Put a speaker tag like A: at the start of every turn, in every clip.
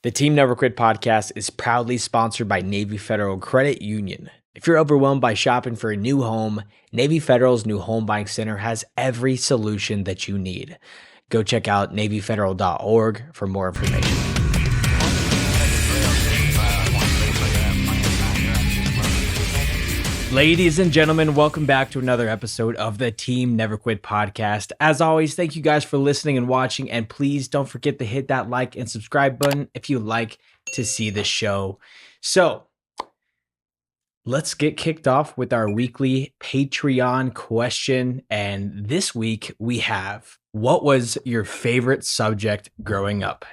A: The Team Never Quit podcast is proudly sponsored by Navy Federal Credit Union. If you're overwhelmed by shopping for a new home, Navy Federal's new home buying center has every solution that you need. Go check out NavyFederal.org for more information. Ladies and gentlemen, welcome back to another episode of the Team Never Quit podcast. As always, thank you guys for listening and watching, and please don't forget to hit that like and subscribe button if you like to see the show. So, let's get kicked off with our weekly Patreon question, and this week we have, what was your favorite subject growing up?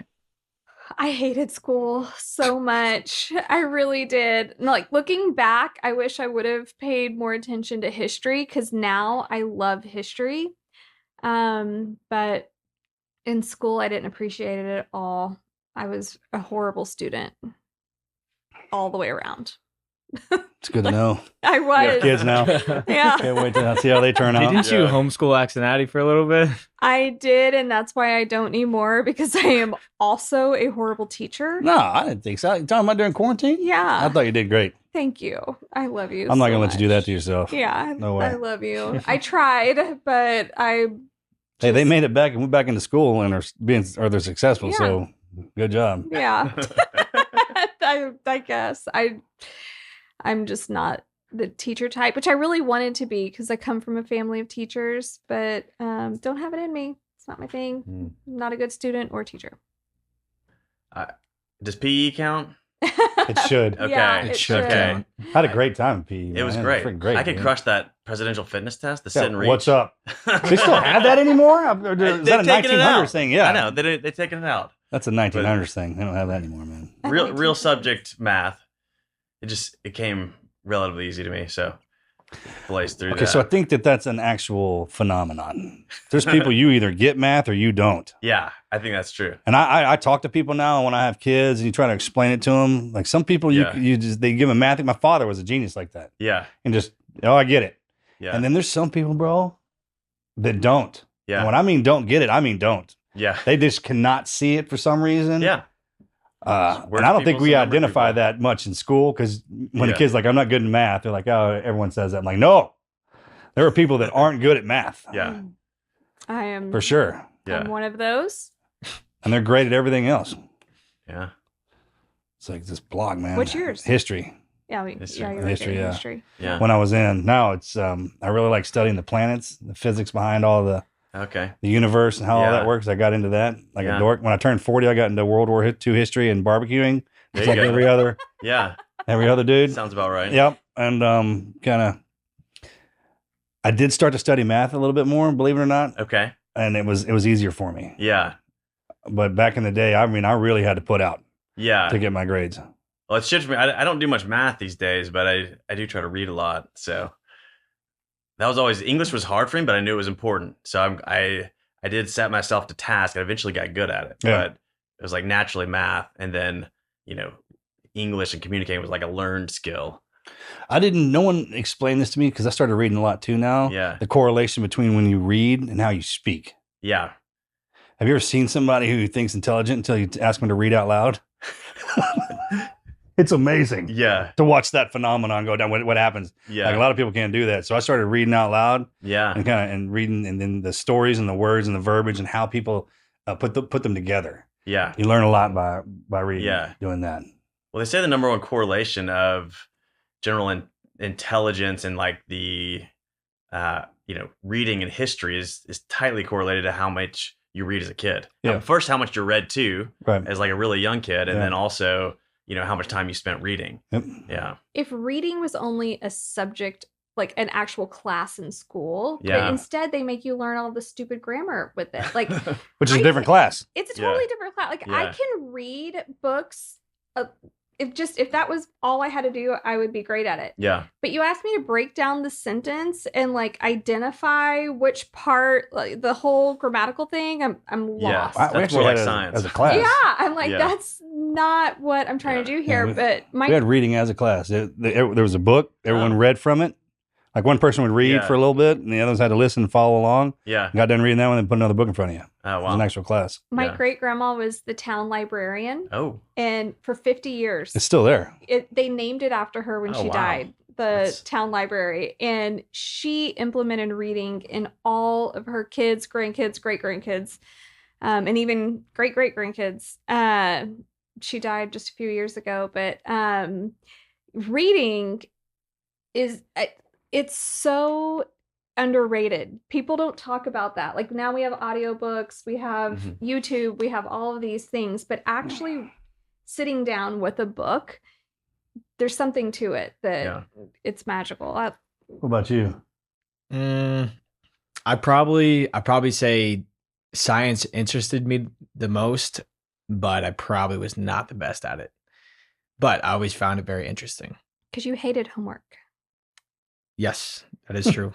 B: I hated school so much. I really did. Like, looking back, I wish I would have paid more attention to history because now I love history. But in school, I didn't appreciate it at all. I was a horrible student all the way around.
C: It's good to know.
B: I was.
C: You have kids now.
B: Yeah.
C: Can't wait to see how they turn out.
A: Didn't you homeschool Cincinnati for a little bit?
B: I did, and that's why I don't anymore, because I am also a horrible teacher.
C: No, I didn't think so. You talking about during quarantine?
B: Yeah.
C: I thought you did great.
B: Thank you. I love you.
C: I'm not
B: so
C: going to let you do that
B: much.
C: to yourself.
B: Yeah.
C: No way.
B: I love you. I tried, but
C: Hey, they made it back and went back into school and they're successful.
B: Yeah.
C: So good job.
B: Yeah. I guess I'm just not the teacher type, which I really wanted to be because I come from a family of teachers, but don't have it in me. It's not my thing. I'm not a good student or teacher.
D: Does PE count?
C: It should.
D: Okay.
B: Yeah,
C: It should.
D: Okay.
C: I had a great time in PE.
D: It was
C: man.
D: great.
C: Freaking great.
D: I could
C: man.
D: crush that presidential fitness test, the
C: Yeah,
D: sit and reach.
C: what's up? They still have that anymore? Or is that a
D: taken it
C: 1900s
D: out.
C: thing? Yeah.
D: I know. They've taken it out.
C: That's a 1900s thing. They don't have that anymore, man.
D: Real subject math. It came relatively easy to me, so blazed through
C: Okay,
D: that.
C: so I think that's an actual phenomenon. There's people you either get math or you don't.
D: Yeah, I think that's true.
C: And I talk to people now when I have kids and you try to explain it to them. Like some people, they give them math. My father was a genius like that.
D: Yeah.
C: And just, I get it.
D: Yeah.
C: And then there's some people, bro, that don't.
D: Yeah.
C: And when I mean don't get it, I mean don't.
D: Yeah.
C: They just cannot see it for some reason.
D: Yeah.
C: And I don't think we identify that much in school because when a kid's like, I'm not good in math, they're like, oh, everyone says that. I'm like, no, there are people that aren't good at math.
D: Yeah.
B: I am.
C: For sure.
D: Yeah.
B: I'm one of those.
C: And they're great at everything else.
D: Yeah.
C: It's like this blog, man.
B: What's yours?
C: History.
B: Yeah,
D: History.
B: you're right,
C: History, yeah.
B: history.
D: Yeah.
C: When I was in, now it's, I really like studying the planets, the physics behind all the universe and how all that works. I got into that like a dork. When I turned 40, I got into World War II history and barbecuing. It's like every other dude.
D: Sounds about right.
C: Yep. And I did start to study math a little bit more, believe it or not.
D: Okay.
C: And it was easier for me.
D: Yeah.
C: But back in the day, I mean, I really had to put out to get my grades.
D: Well, it's shit for me. I don't do much math these days, but I do try to read a lot. So that was always, English was hard for me, but I knew it was important. So I did set myself to task. I eventually got good at it, but it was like naturally math. And then, English and communicating was like a learned skill.
C: No one explained this to me because I started reading a lot too now.
D: Yeah.
C: The correlation between when you read and how you speak.
D: Yeah.
C: Have you ever seen somebody who thinks intelligent until you ask them to read out loud? It's amazing.
D: Yeah.
C: To watch that phenomenon go down. What happens?
D: Yeah.
C: Like a lot of people can't do that. So I started reading out loud.
D: Yeah.
C: And reading, and then the stories and the words and the verbiage and how people put them together.
D: Yeah.
C: You learn a lot by reading.
D: Yeah.
C: Doing that.
D: Well, they say the number one correlation of general intelligence and like the reading and history is tightly correlated to how much you read as a kid.
C: Yeah.
D: First, how much you read too, as like a really young kid, and
C: Yeah.
D: then also how much time you spent reading.
C: Yep.
D: Yeah.
B: If reading was only a subject, like an actual class in school,
D: Yeah.
B: but instead they make you learn all the stupid grammar with it. Like,
C: Which is a different class.
B: it's a totally different class. Like, I
D: Yeah.
B: can read books. If that was all I had to do, I would be great at it.
D: Yeah.
B: But you asked me to break down the sentence and like identify which part, like the whole grammatical thing. I'm lost.
D: That's
C: We actually
D: more like
C: had it
D: science.
C: as a class.
B: Yeah, I'm like,
D: Yeah.
B: that's not what I'm trying to do here.
C: Yeah,
B: but
C: we had reading as a class. There was a book. Everyone read from it. Like one person would read for a little bit, and the others had to listen and follow along.
D: Yeah.
C: Got done reading that one, and put another book in front of you.
D: Oh, wow.
C: It was an actual class.
B: My great grandma was the town librarian.
D: Oh.
B: And for 50 years.
C: It's still there.
B: They named it after her when she died, town library. And she implemented reading in all of her kids, grandkids, great-grandkids, and even great-great-grandkids. She died just a few years ago, but reading is... it's so underrated. People don't talk about that. Like now we have audiobooks, we have YouTube, we have all of these things, but actually sitting down with a book, there's something to it that it's magical.
C: What about you?
A: I probably say science interested me the most, but I probably was not the best at it. But I always found it very interesting.
B: Because you hated homework.
A: Yes, that is true.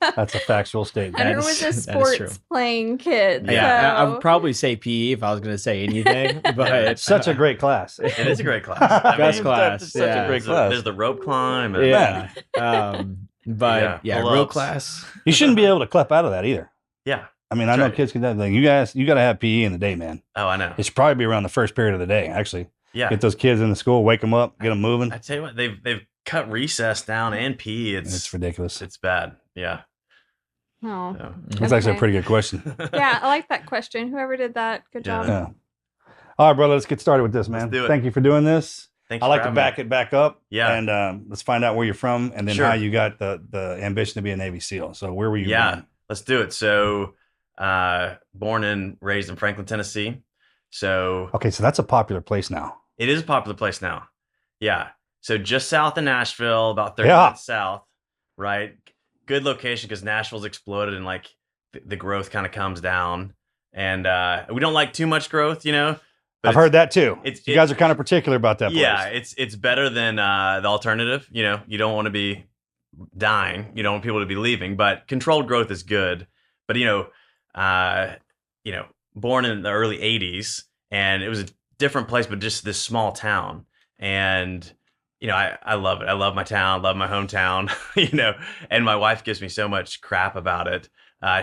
C: That's a factual statement.
B: Hunter was a sports playing kid.
A: Yeah,
B: so.
A: I would probably say PE if I was going to say anything. But
C: it's such a great class.
D: It is a great class.
A: Best class.
C: That's such a great class.
D: There's the rope climb. And
A: real class.
C: You shouldn't be able to clap out of that either.
D: Yeah.
C: I mean, I know kids can do that. You got to have PE in the day, man.
D: Oh, I know.
C: It should probably be around the first period of the day, actually.
D: Yeah.
C: Get those kids in the school, wake them up, get them moving.
D: I tell you what, they've cut recess down and PE.
C: It's ridiculous.
D: It's bad. Yeah.
B: Oh,
D: so.
C: That's actually a pretty good question.
B: Yeah, I like that question. Whoever did that, good job.
C: Yeah. All right, brother, let's get started with this, man.
D: Let's do it.
C: Thank you for doing this.
D: Thanks
C: I like to back it back up.
D: Yeah.
C: And let's find out where you're from and then how you got the ambition to be a Navy SEAL. So where were you born?
D: Let's do it. So born and raised in Franklin, Tennessee. So
C: okay, so that's a popular place now.
D: It is a popular place now. Yeah. So just south of Nashville, about 30 minutes south, right? Good location because Nashville's exploded and like the growth kind of comes down. And we don't like too much growth, but
C: I've heard that too. You guys are kind of particular about that place.
D: Yeah, it's better than the alternative. You don't want to be dying. You don't want people to be leaving, but controlled growth is good. But born in the early 80s, and it was a different place, but just this small town. And I love it. I love my town, love my hometown, and my wife gives me so much crap about it.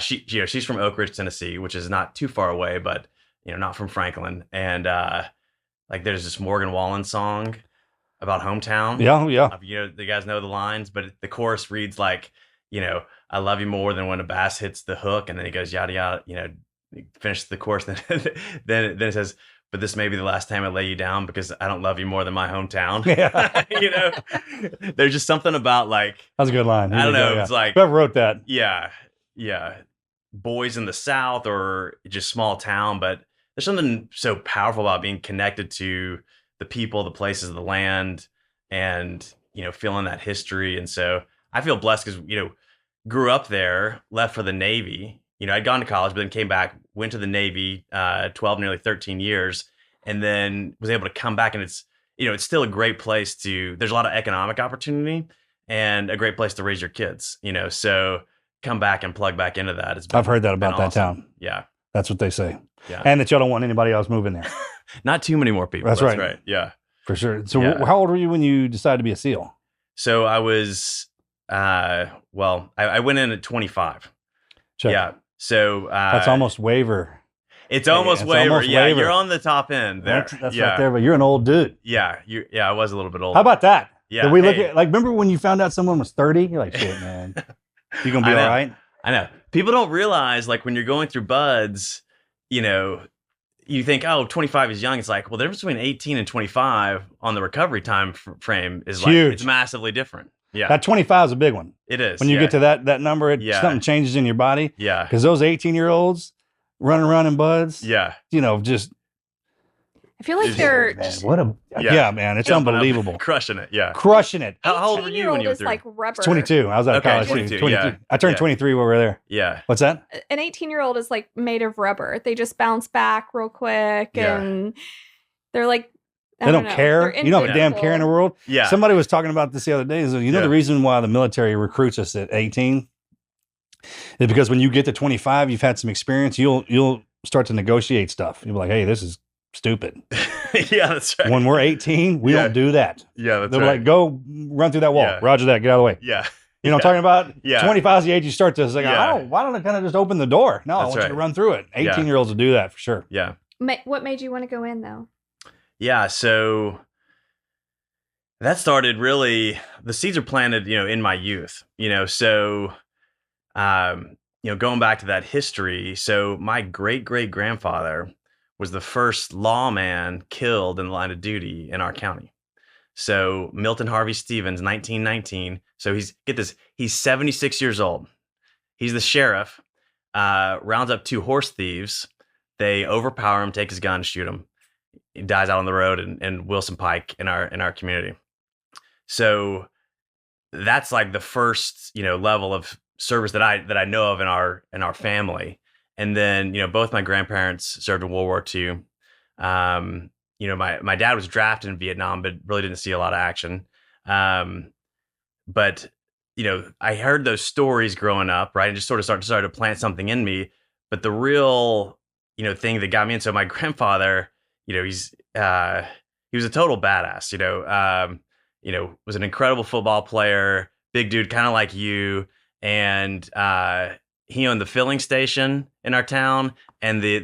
D: She's from Oak Ridge, Tennessee, which is not too far away, but, not from Franklin. And, there's this Morgan Wallen song about hometown.
C: Yeah.
D: You guys know the lines, but the chorus reads like, I love you more than when a bass hits the hook. And then he goes, yada, yada, finish the chorus. Then it says, but this may be the last time I lay you down because I don't love you more than my hometown.
C: Yeah.
D: There's just something about
C: that's a good line.
D: I don't know. It's like,
C: whoever wrote that.
D: Yeah. Boys in the South or just small town, but there's something so powerful about being connected to the people, the places, the land, and, feeling that history. And so I feel blessed because, grew up there, left for the Navy. I'd gone to college, but then came back, went to the Navy, 12, nearly 13 years, and then was able to come back. And it's still a great place there's a lot of economic opportunity and a great place to raise your kids, so come back and plug back into that.
C: I've heard that about that town.
D: Yeah.
C: That's what they say.
D: Yeah.
C: And that y'all don't want anybody else moving there.
D: Not too many more people.
C: That's right.
D: Yeah.
C: For sure. So how old were you when you decided to be a SEAL?
D: So I was, I went in at 25.
C: Check.
D: Yeah. So
C: that's almost waiver.
D: It's almost waiver. Almost waiver. You're on the top end there.
C: That's right there, but you're an old dude.
D: Yeah. I was a little bit older.
C: How about that?
D: Yeah.
C: Did we look at remember when you found out someone was 30? You're like, shit, man. You gonna be all right?
D: I know. People don't realize when you're going through buds, you think, 25 is young. It's like, well, the difference between 18 and 25 on the recovery time frame is
C: huge.
D: It's massively different. Yeah.
C: That 25 is a big one.
D: It is.
C: When you get to that number, something changes in your body.
D: Yeah.
C: Because those 18-year-olds running around in buds.
D: Yeah.
C: just.
B: I feel like they're.
C: Man, man. It's unbelievable.
D: Crushing it. Yeah.
C: Crushing it.
D: How old were you when you were
B: through? Like rubber.
C: 22. I was out of college.
D: 22.
C: 22.
D: Yeah.
C: I turned 23 while we were there.
D: Yeah.
C: What's that?
B: An 18-year-old is like made of rubber. They just bounce back real quick and they're like.
C: They don't care. You don't have a damn care in the world.
D: Yeah.
C: Somebody was talking about this the other day. The reason why the military recruits us at 18 is because when you get to 25, you've had some experience. You'll start to negotiate stuff. You'll be like, hey, this is stupid.
D: Yeah, that's right.
C: When we're 18, we don't do that.
D: Yeah, that's
C: They're
D: right.
C: like, go run through that wall.
D: Yeah.
C: Roger that. Get out of the way.
D: Yeah.
C: You know what I'm talking about?
D: Yeah.
C: 25 is the age you start to, like,
D: Yeah.
C: why don't I kind of just open the door? No, I want you to run through it. 18-year-olds will do that for sure.
D: Yeah.
B: What made you want to go in though?
D: Yeah. So that started really, the seeds are planted, in my youth, so, going back to that history. So my great-great-grandfather was the first lawman killed in the line of duty in our county. So Milton Harvey Stevens, 1919. So he's 76 years old. He's the sheriff, rounds up 2 horse thieves. They overpower him, take his gun, shoot him. He dies out on the road in Wilson Pike in our community. So that's like the first, level of service that I know of in our family. And then, both my grandparents served in World War II. My dad was drafted in Vietnam, but really didn't see a lot of action. But I heard those stories growing up, right? And just sort of started to plant something in me. But the real, thing that got me in. So my grandfather, he was a total badass, was an incredible football player, big dude, kind of like you. And he owned the filling station in our town and the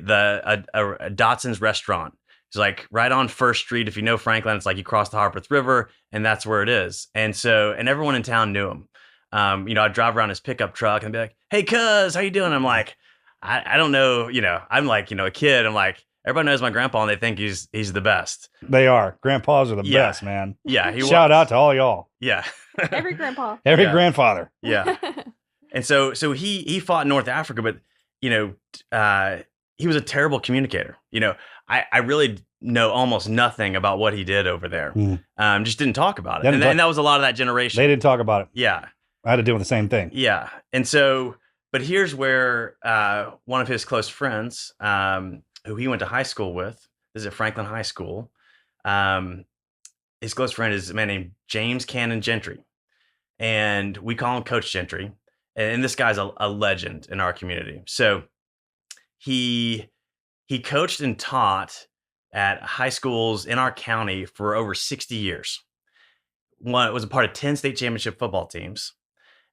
D: Dotson's restaurant. It's like right on First Street. If you know Franklin, it's like you cross the Harpeth River and that's where it is. And everyone in town knew him. I'd drive around his pickup truck and be like, "Hey, cuz, how you doing?" I'm like, I don't know. I'm like, a kid. I'm like, everybody knows my grandpa and they think he's the best.
C: They are. Grandpas are the best, man.
D: Yeah.
C: Shout out to all y'all.
D: Yeah.
B: Every grandpa.
C: Every grandfather.
D: Yeah. And so he fought in North Africa, but he was a terrible communicator. I really know almost nothing about what he did over there. Just didn't talk about it. And that was a lot of that generation.
C: They didn't talk about it.
D: Yeah.
C: I had to deal with the same thing.
D: Yeah. And so, but here's where one of his close friends, who he went to high school with, this is at Franklin High School. His close friend is a man named James Cannon Gentry. And we call him Coach Gentry. And this guy's a legend in our community. So he coached and taught at high schools in our county for over 60 years. Was a part of 10 state championship football teams.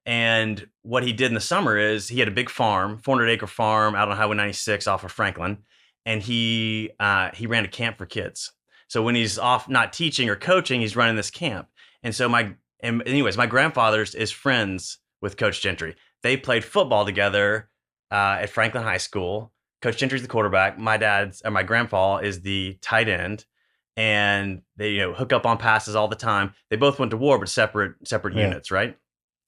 D: And what he did in the summer is he had a big farm, 400-acre farm out on Highway 96 off of Franklin. And he ran a camp for kids. So when he's off not teaching or coaching, he's running this camp. And so my grandfather's is friends with Coach Gentry. They played football together at Franklin High School. Coach Gentry's the quarterback. My grandpa is the tight end, and they hook up on passes all the time. They both went to war, but separate units, right?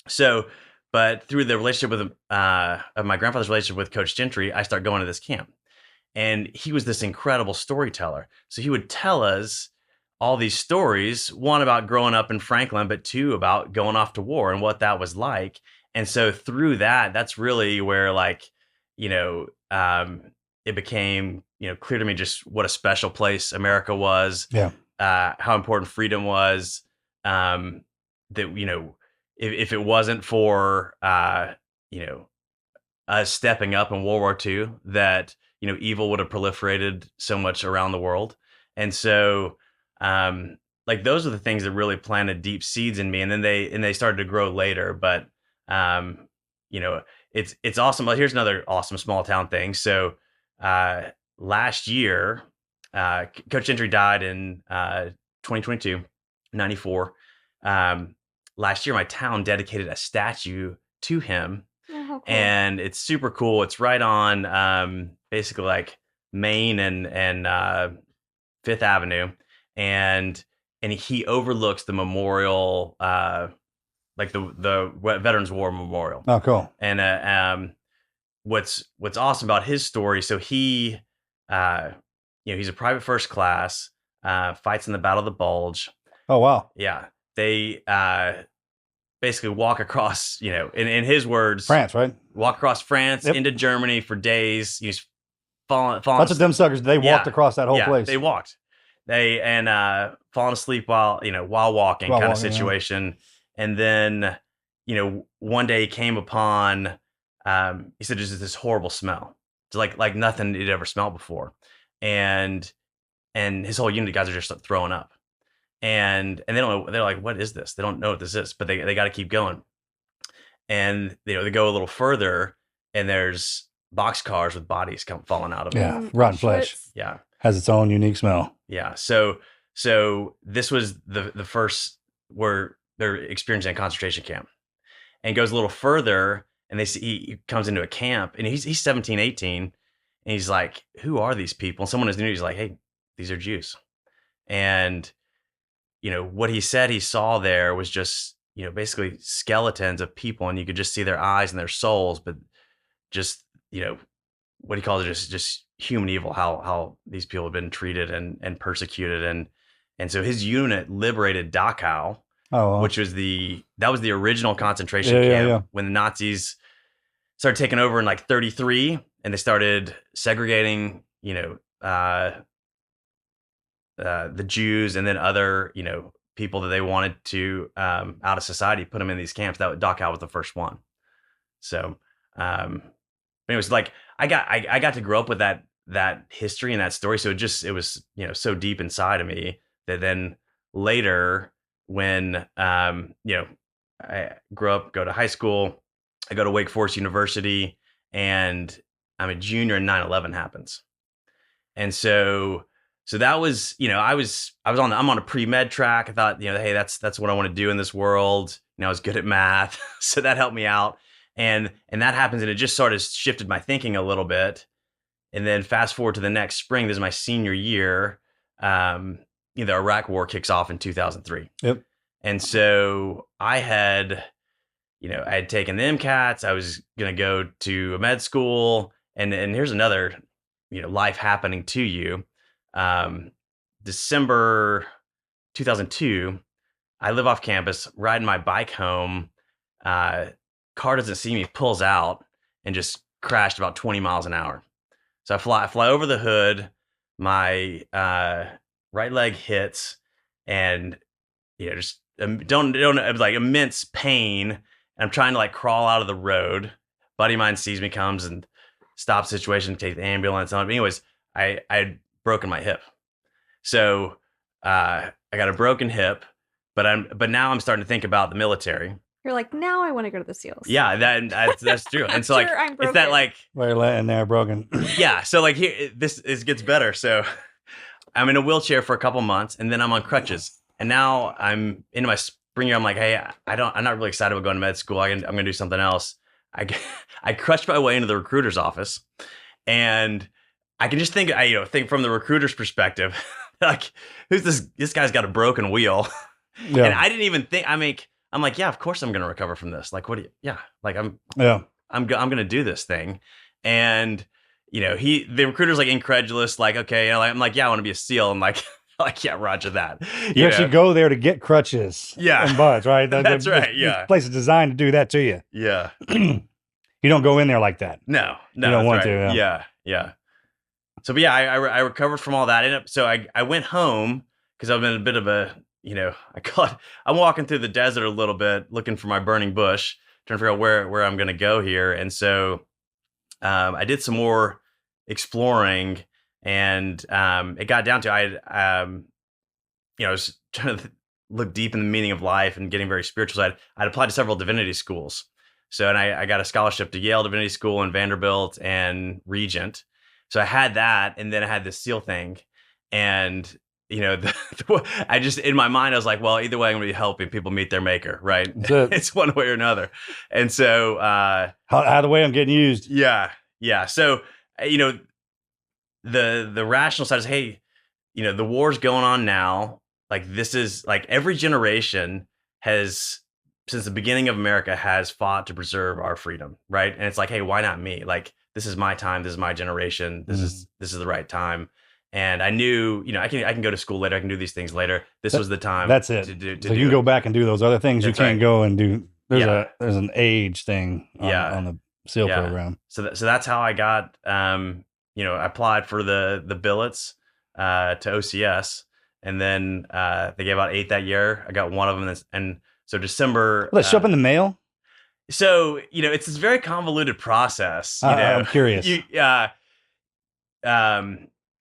D: So, but through the relationship with of my grandfather's relationship with Coach Gentry, I started going to this camp, and he was this incredible storyteller. So he would tell us all these stories, one about growing up in Franklin, but 2 about going off to war and what that was like. And so through that's really where it became, clear to me just what a special place America was.
C: Yeah.
D: How important freedom was. That, if it wasn't for, us stepping up in World War II, that, evil would have proliferated so much around the world. And so, those are the things that really planted deep seeds in me. And then they started to grow later. But, it's awesome. Here's another awesome small town thing. So, last year, Coach Gentry died in 2022, 94. Last year, my town dedicated a statue to him.
B: Oh, cool.
D: And it's super cool. It's right on basically like Main and Fifth Avenue, and he overlooks the memorial, like the Veterans War Memorial.
C: Oh, cool.
D: And what's awesome about his story? So he, he's a private first class, fights in the Battle of the Bulge.
C: Oh, wow.
D: Yeah, they basically walk across, in his words,
C: France, right?
D: Walk across France into Germany for days. He's falling.
C: That's what them suckers. They walked across that whole place.
D: They walked. Falling asleep while walking, kind of situation. Yeah. And then, one day he came upon. He said, "There's this horrible smell. It's like nothing he'd ever smelled before," and his whole unit of guys are just throwing up. And they don't know, they're like, "What is this?" They don't know what this is, but they got to keep going. and they go a little further, and there's boxcars with bodies falling out of it.
C: Yeah, rotten flesh.
D: Yeah,
C: has its own unique smell.
D: Yeah, so this was the first where they're experiencing a concentration camp, and goes a little further, and they see he comes into a camp, and he's 17, 18, and he's like, "Who are these people?" And someone is new. He's like, "Hey, these are Jews," and what he said he saw there was just basically skeletons of people, and you could just see their eyes and their souls, but just what he calls it just human evil, how these people have been treated and persecuted, and so his unit liberated Dachau, which was the original concentration camp when the Nazis started taking over in like 1933, and they started segregating the Jews and then other people that they wanted to out of society, put them in these camps. That Dachau was the first one. So it was like I got to grow up with that history and that story. So it was so deep inside of me that then later when I grew up, go to high school, I go to Wake Forest University, and I'm a junior and 9/11 happens. And so that was, I'm on a pre-med track. I thought, hey, that's what I want to do in this world. I was good at math. So that helped me out. And that happens, and it just sort of shifted my thinking a little bit. And then fast forward to the next spring, this is my senior year. The Iraq War kicks off in 2003. Yep. And so I had taken the MCATs. I was going to go to a med school, and here's another, life happening to you. December 2002, I live off campus, riding my bike home. Car doesn't see me, pulls out, and just crashed about 20 miles an hour. So I fly over the hood. My right leg hits, and just don't it was like immense pain. And I'm trying to like crawl out of the road. Buddy of mine sees me, comes and stops the situation, take the ambulance on. But anyways, I had broken my hip. So I got a broken hip, but now I'm starting to think about the military.
B: You're like, now I want to go to the SEALs.
D: Yeah, that's true. And so
B: sure,
D: it's that like
C: we're letting there broken.
D: Yeah. So like here, this gets better. So I'm in a wheelchair for a couple months, and then I'm on crutches. And now I'm into my spring year. I'm like, hey, I'm not really excited about going to med school. I'm going to do something else. I crushed my way into the recruiter's office, and I can just think from the recruiter's perspective, like, who's this? This guy's got a broken wheel. Yeah. And I didn't even think. I'm like, yeah, of course I'm going to recover from this. Like, I'm going to do this thing. And, the recruiter's like incredulous, like, okay. I'm like, yeah, I want to be a SEAL. I'm like, yeah, roger that.
C: You actually go there to get crutches.
D: Yeah.
C: And buds, right?
D: That's right. Yeah.
C: The place is designed to do that to you.
D: Yeah.
C: You don't go in there like that.
D: No.
C: You don't want to.
D: Yeah. So, but yeah, I recovered from all that. So I went home because I've been a bit of a, I'm walking through the desert a little bit, looking for my burning bush, trying to figure out where I'm going to go here. And so I did some more exploring, and it got down to I was trying to look deep in the meaning of life and getting very spiritual. So I'd applied to several divinity schools. So, and I got a scholarship to Yale Divinity School and Vanderbilt and Regent. So I had that, and then I had this SEAL thing, and I just, in my mind, I was like, well, either way, I'm going to be helping people meet their maker, right? It's one way or another. And so,
C: either way, I'm getting used.
D: Yeah. So, the rational side is, hey, the war's going on now. Like, this is like every generation has, since the beginning of America, has fought to preserve our freedom, right? And it's like, hey, why not me? Like, this is my time. This is my generation. This is the right time. And I knew, I can go to school later. I can do these things later. This was the time.
C: That's it. So you can go back and do those other things. That's you can't go and do. There's an age thing on the SEAL program.
D: So that's how I got. I applied for the billets to OCS, and then they gave out 8 that year. I got one of them, and so December.
C: Will they show up in the mail?
D: So it's this very convoluted process.
C: I'm curious.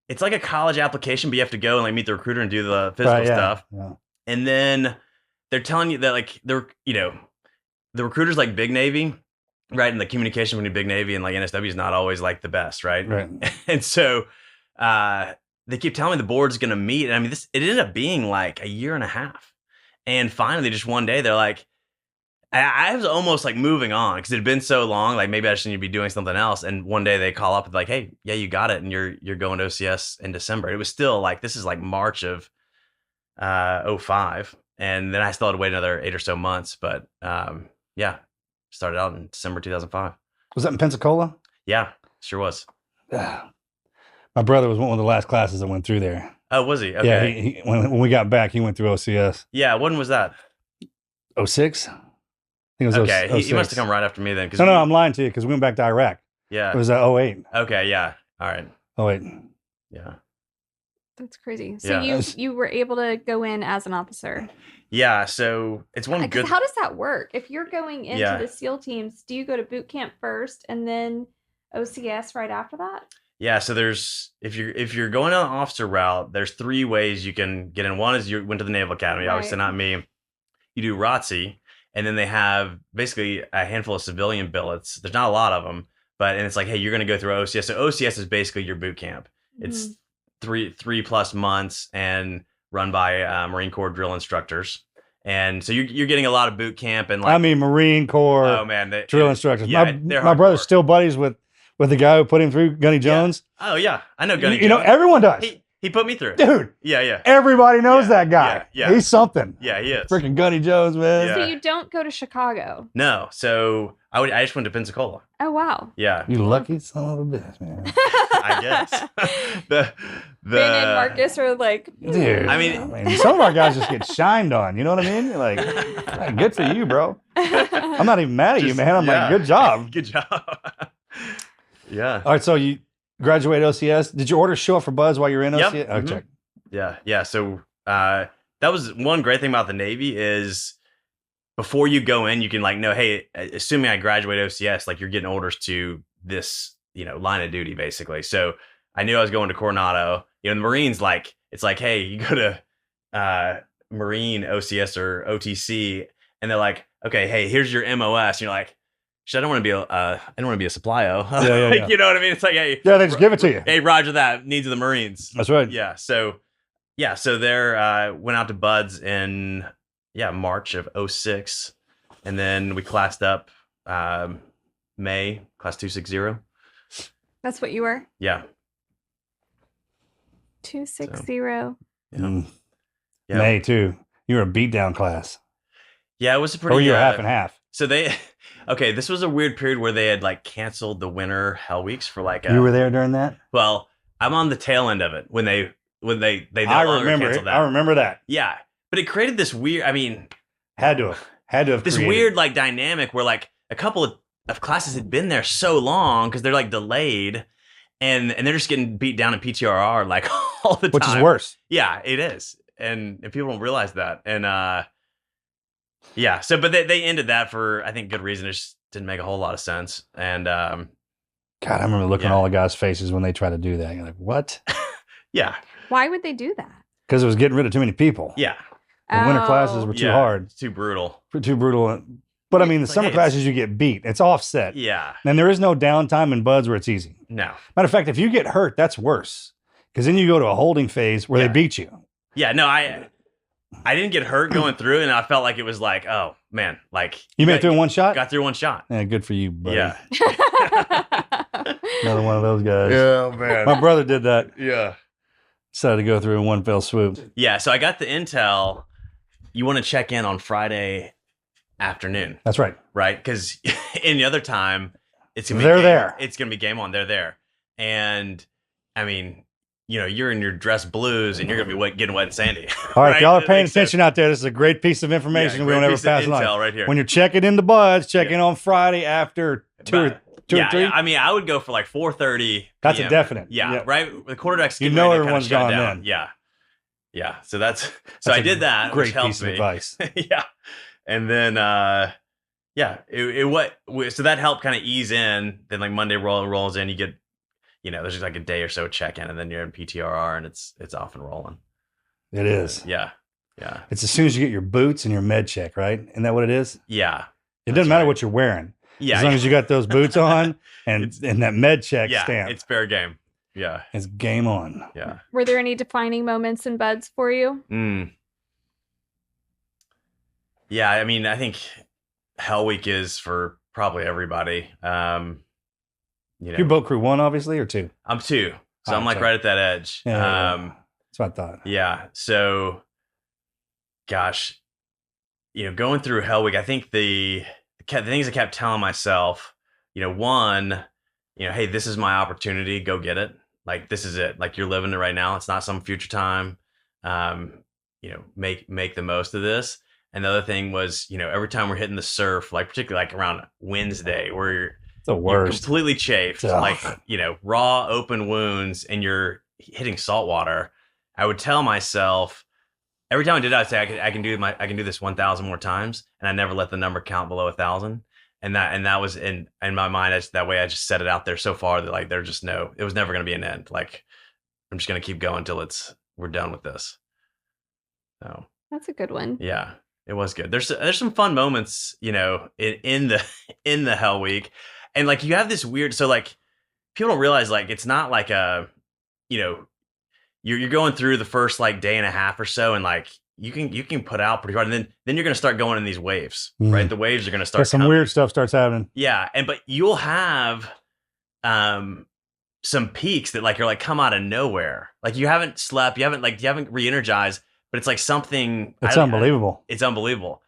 D: It's like a college application, but you have to go and like meet the recruiter and do the physical stuff. Yeah. And then they're telling you that like the recruiters like Big Navy, right? And the communication between Big Navy and like NSW is not always like the best, right?
C: Right.
D: And so they keep telling me the board's going to meet. And I mean, it ended up being like a year and a half. And finally, just one day, they're like, I was almost like moving on because it had been so long. Like maybe I just need to be doing something else. And one day they call up and like, hey, yeah, you got it. And you're going to OCS in December. It was still like, this is like March of 05. And then I still had to wait another 8 or so months. But yeah, started out in December 2005.
C: Was that in Pensacola?
D: Yeah, sure was.
C: My brother was one of the last classes that went through there.
D: Oh, was he? Okay.
C: Yeah, he when we got back, he went through OCS.
D: Yeah, when was that?
C: 06? I think it was
D: okay.
C: 06.
D: He must have come right after me then.
C: No, I'm lying to you because we went back to Iraq.
D: Yeah.
C: It was 08.
D: Okay, yeah. All right.
C: 08.
D: Yeah.
B: That's crazy. So you were able to go in as an officer.
D: Yeah, so it's one good.
B: How does that work? If you're going into the SEAL teams, do you go to boot camp first and then OCS right after that?
D: Yeah, so there's if you're going on the officer route, there's 3 ways you can get in. One is you went to the Naval Academy, obviously not me. You do ROTC, and then they have basically a handful of civilian billets. There's not a lot of them, and it's like, hey, you're going to go through OCS. So OCS is basically your boot camp. It's 3+ months and run by Marine Corps drill instructors. And so you're getting a lot of boot camp and like,
C: I mean, Marine Corps drill instructors.
D: Yeah,
C: my brother's still buddies with the guy who put him through, Gunny Jones.
D: Yeah. Oh yeah, I know Gunny Jones.
C: You know, everyone does.
D: He put me through.
C: Dude.
D: Yeah.
C: Everybody knows that guy.
D: Yeah.
C: He's something.
D: Yeah, he is.
C: Freaking Gunny Jones, man.
B: So you don't go to Chicago?
D: No. So I just went to Pensacola.
B: Oh wow.
D: Yeah.
C: You lucky son of a bitch, man.
D: I guess.
B: Ben and Marcus are like,
C: dude.
D: I mean,
C: some of our guys just get shined on. You know what I mean? You're like, hey, good for you, bro. I'm not even mad at you, man. I'm like, good job.
D: Good job. Yeah.
C: All right. So you graduated OCS. Did your orders show up for Buzz while you were in OCS?
D: Yep.
C: Oh, check.
D: Yeah. So that was one great thing about the Navy is before you go in, you can like know, hey, assuming I graduate OCS, like you're getting orders to this, line of duty basically. So I knew I was going to Coronado. The Marines, like, it's like, hey, you go to Marine OCS or OTC, and they're like, okay, hey, here's your MOS. And you're like, shit, I don't want to be a supply-o.
C: Yeah.
D: You know what I mean? It's like, hey,
C: they just give it to you.
D: Hey, Roger that. Needs of the Marines.
C: That's right.
D: Yeah. So there went out to Buds in March of 06, and then we classed up May, class 260.
B: That's what you were?
D: Yeah.
B: 260.
D: Yeah.
C: May too. You were a beatdown class.
D: Yeah, it was a pretty.
C: Or you were half and half.
D: So this was a weird period where they had like canceled the winter Hell Weeks for like.
C: You were there during that?
D: Well, I'm on the tail end of it when they no
C: I remember
D: canceled
C: it.
D: that.
C: I remember that.
D: Yeah, but it created this weird. I mean,
C: had to have
D: this
C: created.
D: weird like dynamic where like a couple of classes had been there so long because they're like delayed, and they're just getting beat down in PTRR like all the time,
C: which is worse.
D: Yeah, it is, and people don't realize that, and yeah. So, but they ended that for I think good reason. It just didn't make a whole lot of sense, and
C: God, I remember looking at all the guys' faces when they try to do that. You're like, what?
D: Yeah.
B: Why would they do that?
C: Because it was getting rid of too many people.
D: Yeah.
C: The winter classes were too hard.
D: Too brutal.
C: Too brutal. But I mean, the summer classes, you get beat. It's offset.
D: Yeah.
C: And there is no downtime in Buds where it's easy.
D: No.
C: Matter of fact, if you get hurt, that's worse. Because then you go to a holding phase where they beat you.
D: Yeah, no, I didn't get hurt going through, and I felt like it was like, oh, man. Like
C: you made it through in one shot?
D: Got through one shot.
C: Yeah, good for you, buddy.
D: Yeah.
C: Another one of those guys.
D: Yeah, man.
C: My brother did that.
D: Yeah.
C: Decided to go through in one fell swoop.
D: Yeah, so I got the intel. You want to check in on Friday afternoon.
C: That's right.
D: Right? Because any other time, it's gonna be
C: there.
D: It's gonna be game on. They're there, and I mean, you're in your dress blues, and you're gonna be getting wet and sandy.
C: All right, if y'all are paying attention out there, this is a great piece of information we don't ever pass on.
D: Right here.
C: When you're checking in the Buds, check in on Friday after two or three.
D: Yeah, I mean, I would go for like 4:30.
C: That's a definite.
D: Yeah, right. The quarterdeck's
C: everyone's gone then.
D: Yeah. So I did that.
C: Great
D: which helped
C: piece of
D: me.
C: advice.
D: Yeah, and then so that helped kind of ease in. Then like Monday rolls in, you get there's just like a day or so check in, and then you're in PTRR, and it's off and rolling.
C: It is.
D: Yeah.
C: It's as soon as you get your boots and your med check, right? Isn't that what it is?
D: Yeah.
C: It doesn't matter what you're wearing.
D: Yeah.
C: As long as you got those boots on and that med check stamp.
D: It's fair game. Yeah.
C: It's game on.
D: Yeah.
B: Were there any defining moments in BUD/S for you?
D: Yeah, I mean, I think Hell Week is for probably everybody.
C: You're boat crew 1, obviously, or 2?
D: I'm 2. So I'm like right at that edge.
C: Yeah, that's what I thought.
D: Yeah. So, gosh, going through Hell Week, I think the things I kept telling myself, one, hey, this is my opportunity. Go get it. Like, this is it. Like, you're living it right now. It's not some future time. Make the most of this. And the other thing was, every time we're hitting the surf, like particularly like around Wednesday, where you're completely chafed, like, raw open wounds, and you're hitting salt water. I would tell myself every time I did it, I'd say I can do this 1,000 more times, and I never let the number count below 1,000. And that was in my mind. That way I just set it out there so far that like it was never going to be an end. Like, I'm just going to keep going until we're done with this. So
B: that's a good one.
D: Yeah, it was good. There's some fun moments, in the Hell Week, and like you have this weird. So like people don't realize like it's not like you're going through the first like day and a half or so, and like you can put out pretty hard, and then you're going to start going in these waves, right? The waves are going to start.
C: Some weird stuff starts happening.
D: Yeah, but you'll have some peaks that like you're like come out of nowhere. Like you haven't slept, you haven't re-energized, but it's like something.
C: It's unbelievable.
D: It's unbelievable.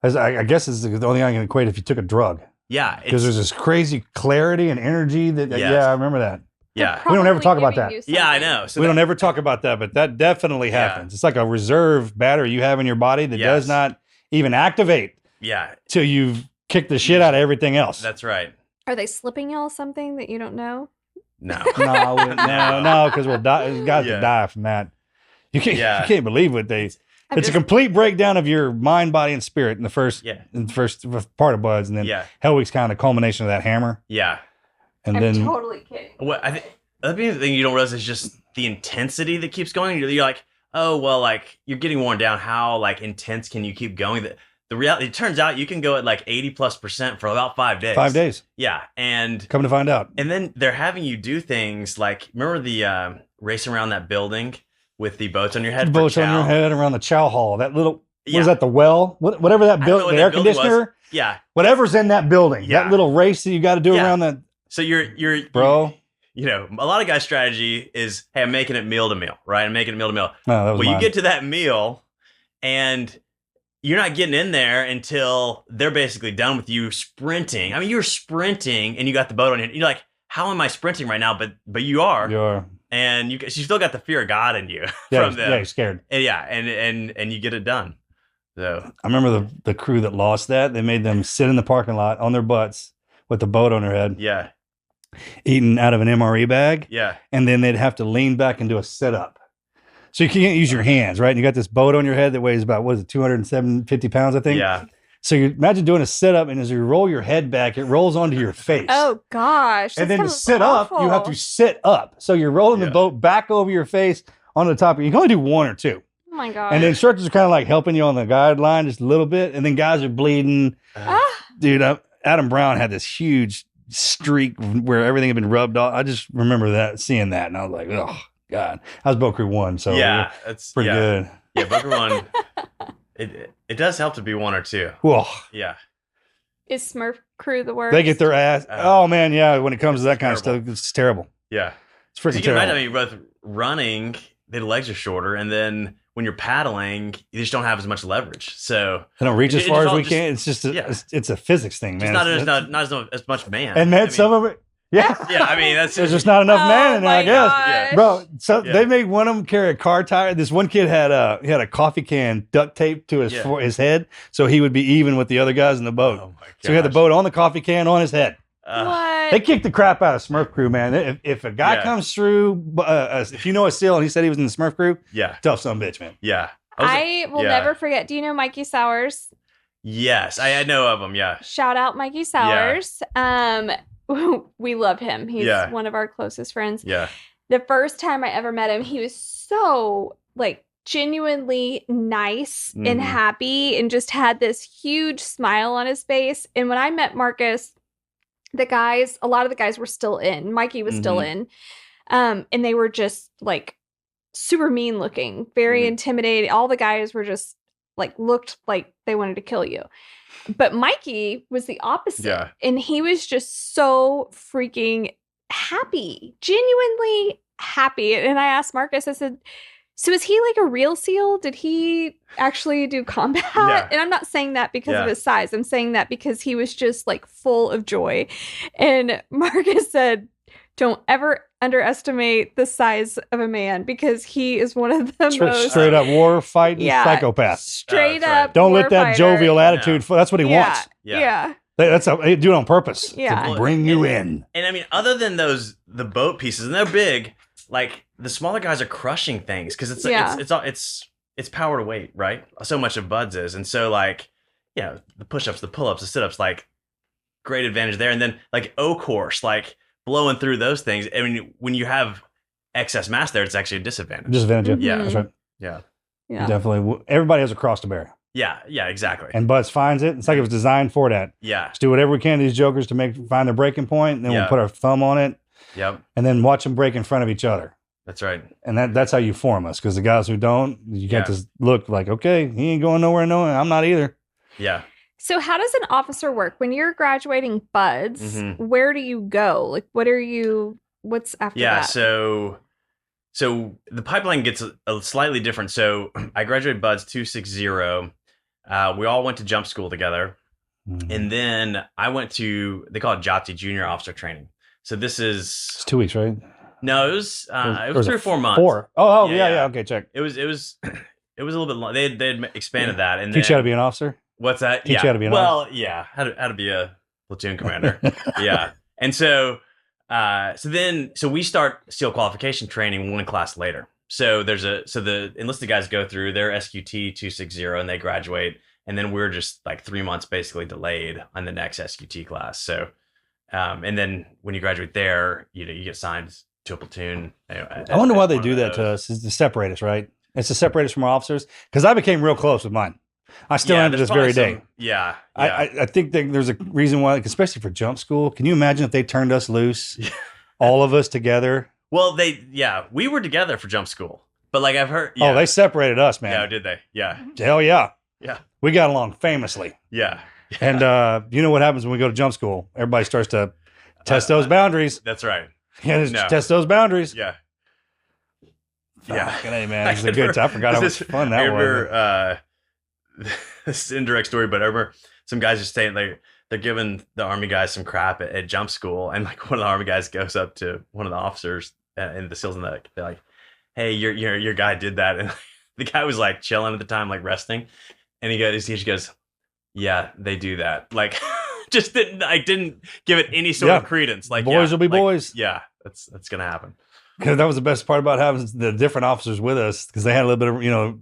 C: I guess it's the only thing I can equate if you took a drug.
D: Yeah,
C: because there's this crazy clarity and energy that. Yeah, I remember that.
D: Yeah,
C: we don't ever talk about that.
D: Yeah, I know.
C: So we don't ever talk about that, but that definitely happens. It's like a reserve battery you have in your body that does not even activate.
D: Yeah,
C: till you've kicked the shit out of everything else.
D: That's right.
B: Are they slipping y'all something that you don't know?
D: No,
C: no, because we'll die. Guys will die from that. You can't believe what they. It's a complete breakdown of your mind, body, and spirit in the first part of BUD/S, and then Hell Week's kind of the culmination of that hammer.
D: Yeah.
B: And I'm totally kidding.
D: What I think the thing you don't realize is just the intensity that keeps going. You're like, oh well, like you're getting worn down. How like intense can you keep going? The reality, it turns out you can go at like 80+% for about 5 days.
C: 5 days.
D: Yeah, and
C: come to find out,
D: and then they're having you do things like remember the racing around that building with the boats on your head.
C: Boats on your head around the chow hall. That little what is that? The well, whatever that building, the air conditioner. Was.
D: Yeah,
C: whatever's in that building. Yeah. That little race that you got to do around that.
D: So you're
C: bro.
D: A lot of guys' strategy is, hey, I'm making it meal to meal, right? I'm making it meal to meal.
C: No,
D: you get to that meal, and you're not getting in there until they're basically done with you sprinting. I mean, you're sprinting, and you got the boat on you. You're like, how am I sprinting right now? But you are.
C: You are.
D: And you still got the fear of God in you.
C: Yeah,
D: from them.
C: Yeah, you're scared.
D: And you get it done. So
C: I remember the crew that lost that. They made them sit in the parking lot on their butts with the boat on their head.
D: Yeah.
C: Eating out of an MRE bag.
D: Yeah.
C: And then they'd have to lean back and do a sit-up. So you can't use your hands, right? And you got this boat on your head that weighs about, 250 pounds, I think?
D: Yeah.
C: So you imagine doing a sit-up, and as you roll your head back, it rolls onto your face.
B: Oh, gosh.
C: And then to sit up, you have to sit up. So you're rolling the boat back over your face onto the top. You can only do 1 or 2.
B: Oh, my God.
C: And the instructors are kind of like helping you on the guideline just a little bit. And then guys are bleeding. Dude, Adam Brown had this huge streak where everything had been rubbed off. I just remember seeing that, and I was like, oh God. I was boat crew 1, so
D: it's
C: pretty good.
D: Yeah, boat crew 1. It does help to be 1 or 2.
C: Whoa.
D: Yeah.
B: Is Smurf crew the worst?
C: They get their ass. Oh man, yeah. When it comes to that kind of stuff, it's terrible.
D: Yeah,
C: it's freaking terrible.
D: Imagine, you're both running, the legs are shorter, and then when you're paddling, you just don't have as much leverage. So
C: they don't reach as far as we can. It's just it's a physics thing, man.
D: Not as much man.
C: And man, some of it. Yeah.
D: Yeah, I mean, there's
C: just not enough man in there, I guess.
B: Gosh.
C: Bro, so they made one of them carry a car tire. This one kid had a coffee can duct taped to his head, so he would be even with the other guys in the boat. Oh my gosh. So he had the boat on the coffee can on his head.
B: What?
C: They kicked the crap out of Smurf crew, man. If a guy comes through, if you know a SEAL and he said he was in the Smurf crew, tough son of a bitch, man.
D: Yeah.
B: I will never forget. Do you know Mikey Sowers?
D: Yes, I know of him, yeah.
B: Shout out Mikey Sowers. We love him. He's one of our closest friends.
D: Yeah.
B: The first time I ever met him, he was so genuinely nice and happy and just had this huge smile on his face. And when I met Marcus, a lot of the guys were still in. Mikey was still in. And they were just like super mean looking, very intimidating. All the guys were just like, looked like they wanted to kill you. But Mikey was the opposite. Yeah. And he was just so freaking happy, genuinely happy. And I asked Marcus, I said, so is he like a real SEAL? Did he actually do combat? Yeah. And I'm not saying that because of his size. I'm saying that because he was just like full of joy. And Marcus said, don't ever underestimate the size of a man because he is one of the most
C: straight up war fighting psychopath.
B: Straight up.
C: Don't let that jovial attitude. That's what he wants.
B: Yeah.
C: They do it on purpose. To bring you in.
D: And I mean, other than the boat pieces, and they're big, like the smaller guys are crushing things because it's power to weight, right? So much of Bud's is, and so like the push-ups, the pull-ups, the sit-ups, like great advantage there, and then like O-course, like blowing through those things. I mean, when you have excess mass there, it's actually a disadvantage.
C: Yeah, that's right.
D: Yeah,
C: definitely. Everybody has a cross to bear.
D: Yeah, exactly.
C: And Buzz finds it. It's like it was designed for that.
D: Yeah,
C: let's do whatever we can to these jokers to find their breaking point, and then we'll put our thumb on it.
D: Yep.
C: And then watch them break in front of each other.
D: That's right.
C: And that's how you form us. Because the guys who don't, you get to look like, okay, he ain't going nowhere. No, I'm not either.
D: Yeah.
B: So how does an officer work? When you're graduating buds, where do you go? Like, what's after that?
D: Yeah, so the pipeline gets a slightly different. So I graduated buds 260. We all went to jump school together. And then I went to, they call it JOTC, Junior Officer Training. So this is...
C: It's 2 weeks, right?
D: No, it was 3 or 4 months.
C: 4. Oh, yeah. Okay, check.
D: It was a little bit long. They'd expanded that. And
C: teach you how to be an officer?
D: What's that?
C: Teach you how to be an officer?
D: Well, yeah. How to be a platoon commander. Yeah. And so we start SEAL qualification training 1 class later. So the enlisted guys go through their SQT 260 and they graduate. And then we're just like 3 months basically delayed on the next SQT class. So, and then when you graduate there, you get assigned to a platoon.
C: I wonder why they do that to us, is to separate us, right? It's to separate us from our officers. Because I became real close with mine. I still am to this very day.
D: Yeah.
C: I think that there's a reason why, especially for jump school. Can you imagine if they turned us loose, all of us together?
D: Well, we were together for jump school. But like I've heard.
C: Yeah. Oh, they separated us, man.
D: Yeah, did they? Yeah.
C: Hell yeah.
D: Yeah.
C: We got along famously.
D: Yeah.
C: And you know what happens when we go to jump school? Everybody starts to test those boundaries.
D: That's right.
C: Yeah, test those boundaries.
D: Yeah.
C: Hey, man, it's a good time. I forgot how much fun that was.
D: This is an indirect story, but I remember some guys just saying they're giving the Army guys some crap at jump school, and like one of the Army guys goes up to one of the officers and the SEALs, and they're like, "Hey, your guy did that," and the guy was like chilling at the time, like resting, and his teacher goes, "Yeah, they do that." Like, just didn't give it any sort of credence. Like,
C: boys will be boys.
D: Yeah, that's gonna happen.
C: Because that was the best part about having the different officers with us, because they had a little bit of,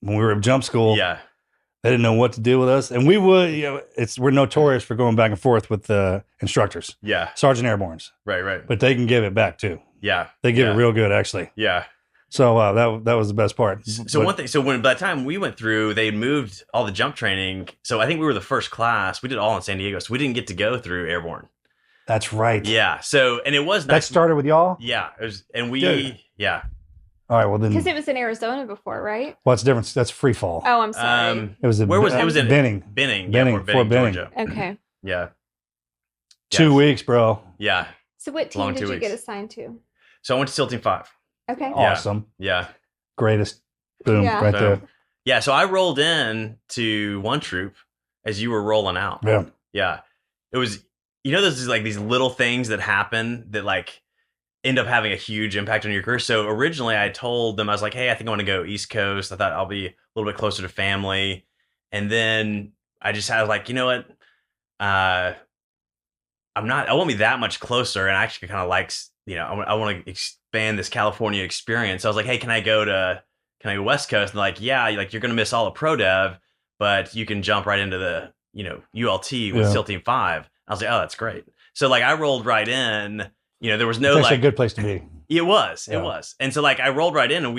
C: when we were at jump school, they didn't know what to do with us. And we would, we're notorious for going back and forth with the instructors.
D: Yeah.
C: Sergeant Airbornes.
D: Right.
C: But they can give it back too.
D: Yeah.
C: They give it real good, actually.
D: Yeah.
C: So that was the best part.
D: One thing, by the time we went through, they moved all the jump training. So I think we were the first class. We did all in San Diego. So we didn't get to go through Airborne.
C: That's right.
D: Yeah. So, and it was nice.
C: That started with y'all?
D: Yeah. It was, and
C: yeah. All right. Well, then.
B: Because it was in Arizona before, right?
C: Well, it's different. That's free fall.
B: Oh, I'm sorry.
C: It was
D: where was it? It was in
C: Benning.
D: Fort Benning, Georgia.
B: Okay.
D: Yeah.
C: 2 weeks, bro.
D: Yeah.
B: So what team did you get assigned to?
D: So I went to SEAL Team 5.
B: Okay.
C: Awesome.
D: Yeah.
C: Greatest. Boom.
B: Yeah.
C: Right there.
D: Yeah. So I rolled in to one troop as you were rolling out.
C: Yeah.
D: Yeah. It was, there's like these little things that happen that like end up having a huge impact on your career. So originally I told them, I was like, hey, I think I want to go East Coast. I thought I'll be a little bit closer to family. And then I just had like, you know what? I won't be that much closer. And I actually kind of like, I want to expand this California experience. So I was like, hey, can I go West Coast? And like, yeah, like you're going to miss all the pro dev, but you can jump right into the, ULT with SEAL Team 5. I was like, oh, that's great. So like I rolled right in, there was no
C: it's actually a good place to be.
D: It was. And so like I rolled right in, and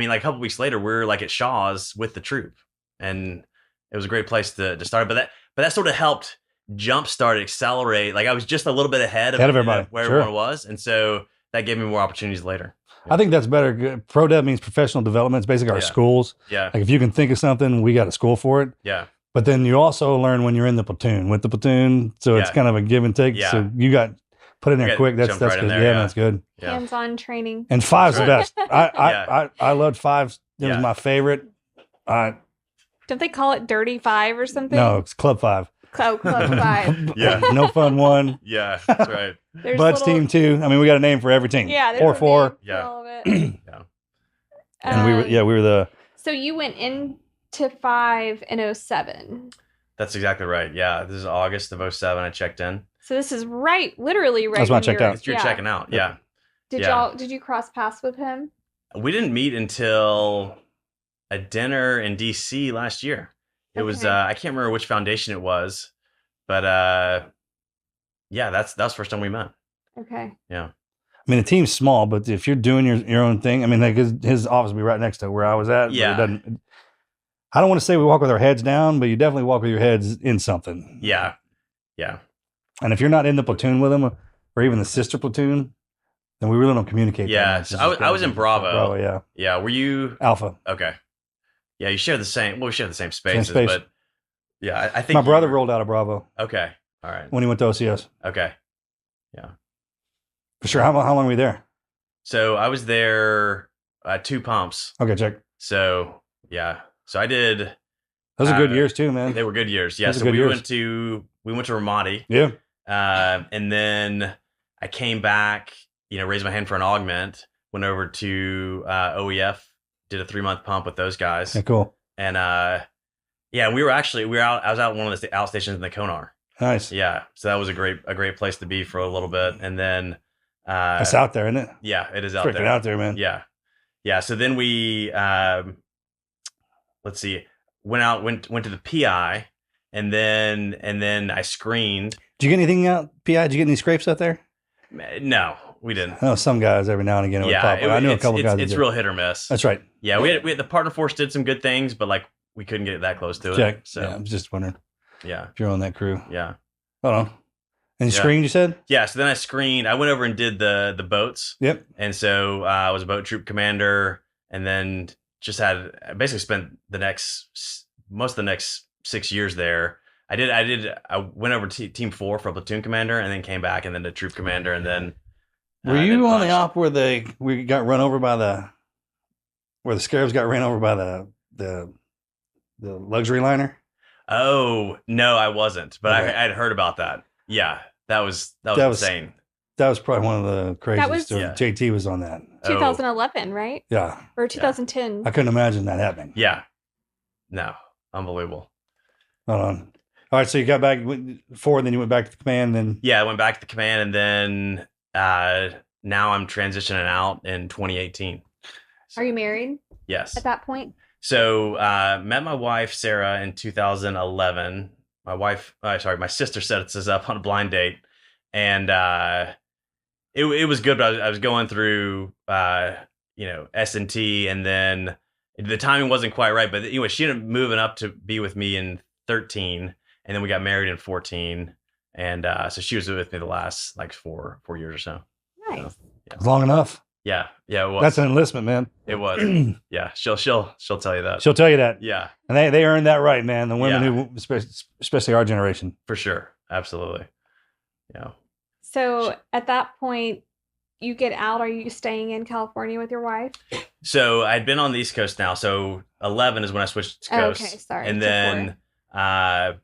D: like a couple weeks later, we're like at Shaw's with the troop, and it was a great place to start. But that sort of helped jumpstart, accelerate. Like I was just a little bit ahead of
C: everybody,
D: where everyone was, and so that gave me more opportunities later.
C: I think that's better. Pro Dev means professional development. It's basically our schools.
D: Yeah.
C: Like if you can think of something, we got a school for it.
D: Yeah.
C: But then you also learn when you're in the platoon with the platoon. So it's kind of a give and take.
D: Yeah.
C: So you got put in there quick. That's
D: right
C: good.
D: There,
C: that's good.
D: Yeah.
B: Hands-on training.
C: And 5's the best. I loved 5. It was my favorite.
B: Don't they call it Dirty 5 or something?
C: No, it's Club 5.
B: Club 5.
D: Yeah.
C: No Fun 1.
D: Yeah, that's right.
C: Bud's Team 2. I mean, we got a name for every team.
B: Yeah.
C: 4-4.
D: Yeah.
B: All of it.
D: Yeah.
C: And we were the.
B: So you went into 5 in 07.
D: That's exactly right. Yeah. This is August of 07. I checked in.
B: So this is literally right.
C: That's when I checked out.
D: You're checking out. Yeah.
B: Did you cross paths with him?
D: We didn't meet until a dinner in DC last year. It was, I can't remember which foundation it was, but that's the first time we met.
B: Okay.
D: Yeah.
C: I mean, the team's small, but if you're doing your own thing, I mean, like his office will be right next to where I was at.
D: Yeah.
C: I don't want to say we walk with our heads down, but you definitely walk with your heads in something.
D: Yeah. Yeah.
C: And if you're not in the platoon with them, or even the sister platoon, then we really don't communicate.
D: Yeah. So I was in Bravo.
C: Bravo, yeah.
D: Yeah. Were you
C: Alpha?
D: Okay. Yeah, you share the same. Well, we share the same spaces, but yeah, I think
C: my brother rolled out of Bravo.
D: Okay. All right.
C: When he went to OCS.
D: Okay. Yeah.
C: For sure. How long were we there?
D: So I was there 2 pumps.
C: Okay, check.
D: So yeah. So I did.
C: Those are good years too, man.
D: They were good years. Yeah. So we went to Ramadi.
C: Yeah.
D: And then I came back, raised my hand for an augment, went over to OEF, did a 3-month pump with those guys.
C: Yeah, cool.
D: And we were out. I was out in one of the outstations in the Konar.
C: Nice.
D: Yeah. So that was a great place to be for a little bit. And then
C: it's out there, isn't it?
D: Yeah, it is out
C: Freaking
D: there.
C: out there, man.
D: Yeah. Yeah. So then we let's see, went to the PI, and then I screened.
C: Did you get anything out PI? Did you get any scrapes out there?
D: No, we didn't.
C: I know some guys every now and again would pop. I knew a couple guys.
D: It's real hit or miss.
C: That's right.
D: Yeah, we had the partner force did some good things, but like we couldn't get that close to
C: Check.
D: it. So
C: yeah, I was just wondering.
D: Yeah,
C: if you're on that crew.
D: Yeah.
C: Hold on. And you screened, you said?
D: Yeah. So then I screened. I went over and did the boats.
C: Yep.
D: And so I was a boat troop commander, and then I basically spent most of the next 6 years there. I went over to Team 4 for a platoon commander, and then came back, and then the troop commander, and then.
C: Were you on the op where we got run over by where the Scarabs got ran over by the luxury liner?
D: Oh no, I wasn't, but
C: okay.
D: I had heard about that. Yeah, that was insane.
C: That was probably one of the craziest. JT was on that.
B: 2011, right?
C: Yeah.
B: Or 2010.
C: I couldn't imagine that happening.
D: Yeah. No, unbelievable.
C: Hold on. All right, so you got back 4, then you went back to the command, then.
D: Yeah, I went back to the command, and then now I'm transitioning out in 2018. So,
B: are you married?
D: Yes.
B: At that point?
D: So met my wife Sarah in 2011. My sister set us up on a blind date, and it was good. But I was going through S&T, and then the timing wasn't quite right. But anyway, she ended up moving up to be with me in 13, and then we got married in 14, and so she was with me the last like 4 years or so.
B: Nice.
D: So, yeah.
C: Long enough.
D: Yeah, it was.
C: That's an enlistment, man.
D: It was. Yeah, she'll tell you that.
C: She'll tell you that.
D: Yeah,
C: and they earned that right, man. The women who, especially our generation,
D: for sure, absolutely. Yeah.
B: So at that point, you get out. Are you staying in California with your wife?
D: So I'd been on the East Coast now. So 11 is when I switched to Coast.
B: Okay, sorry.
D: And then I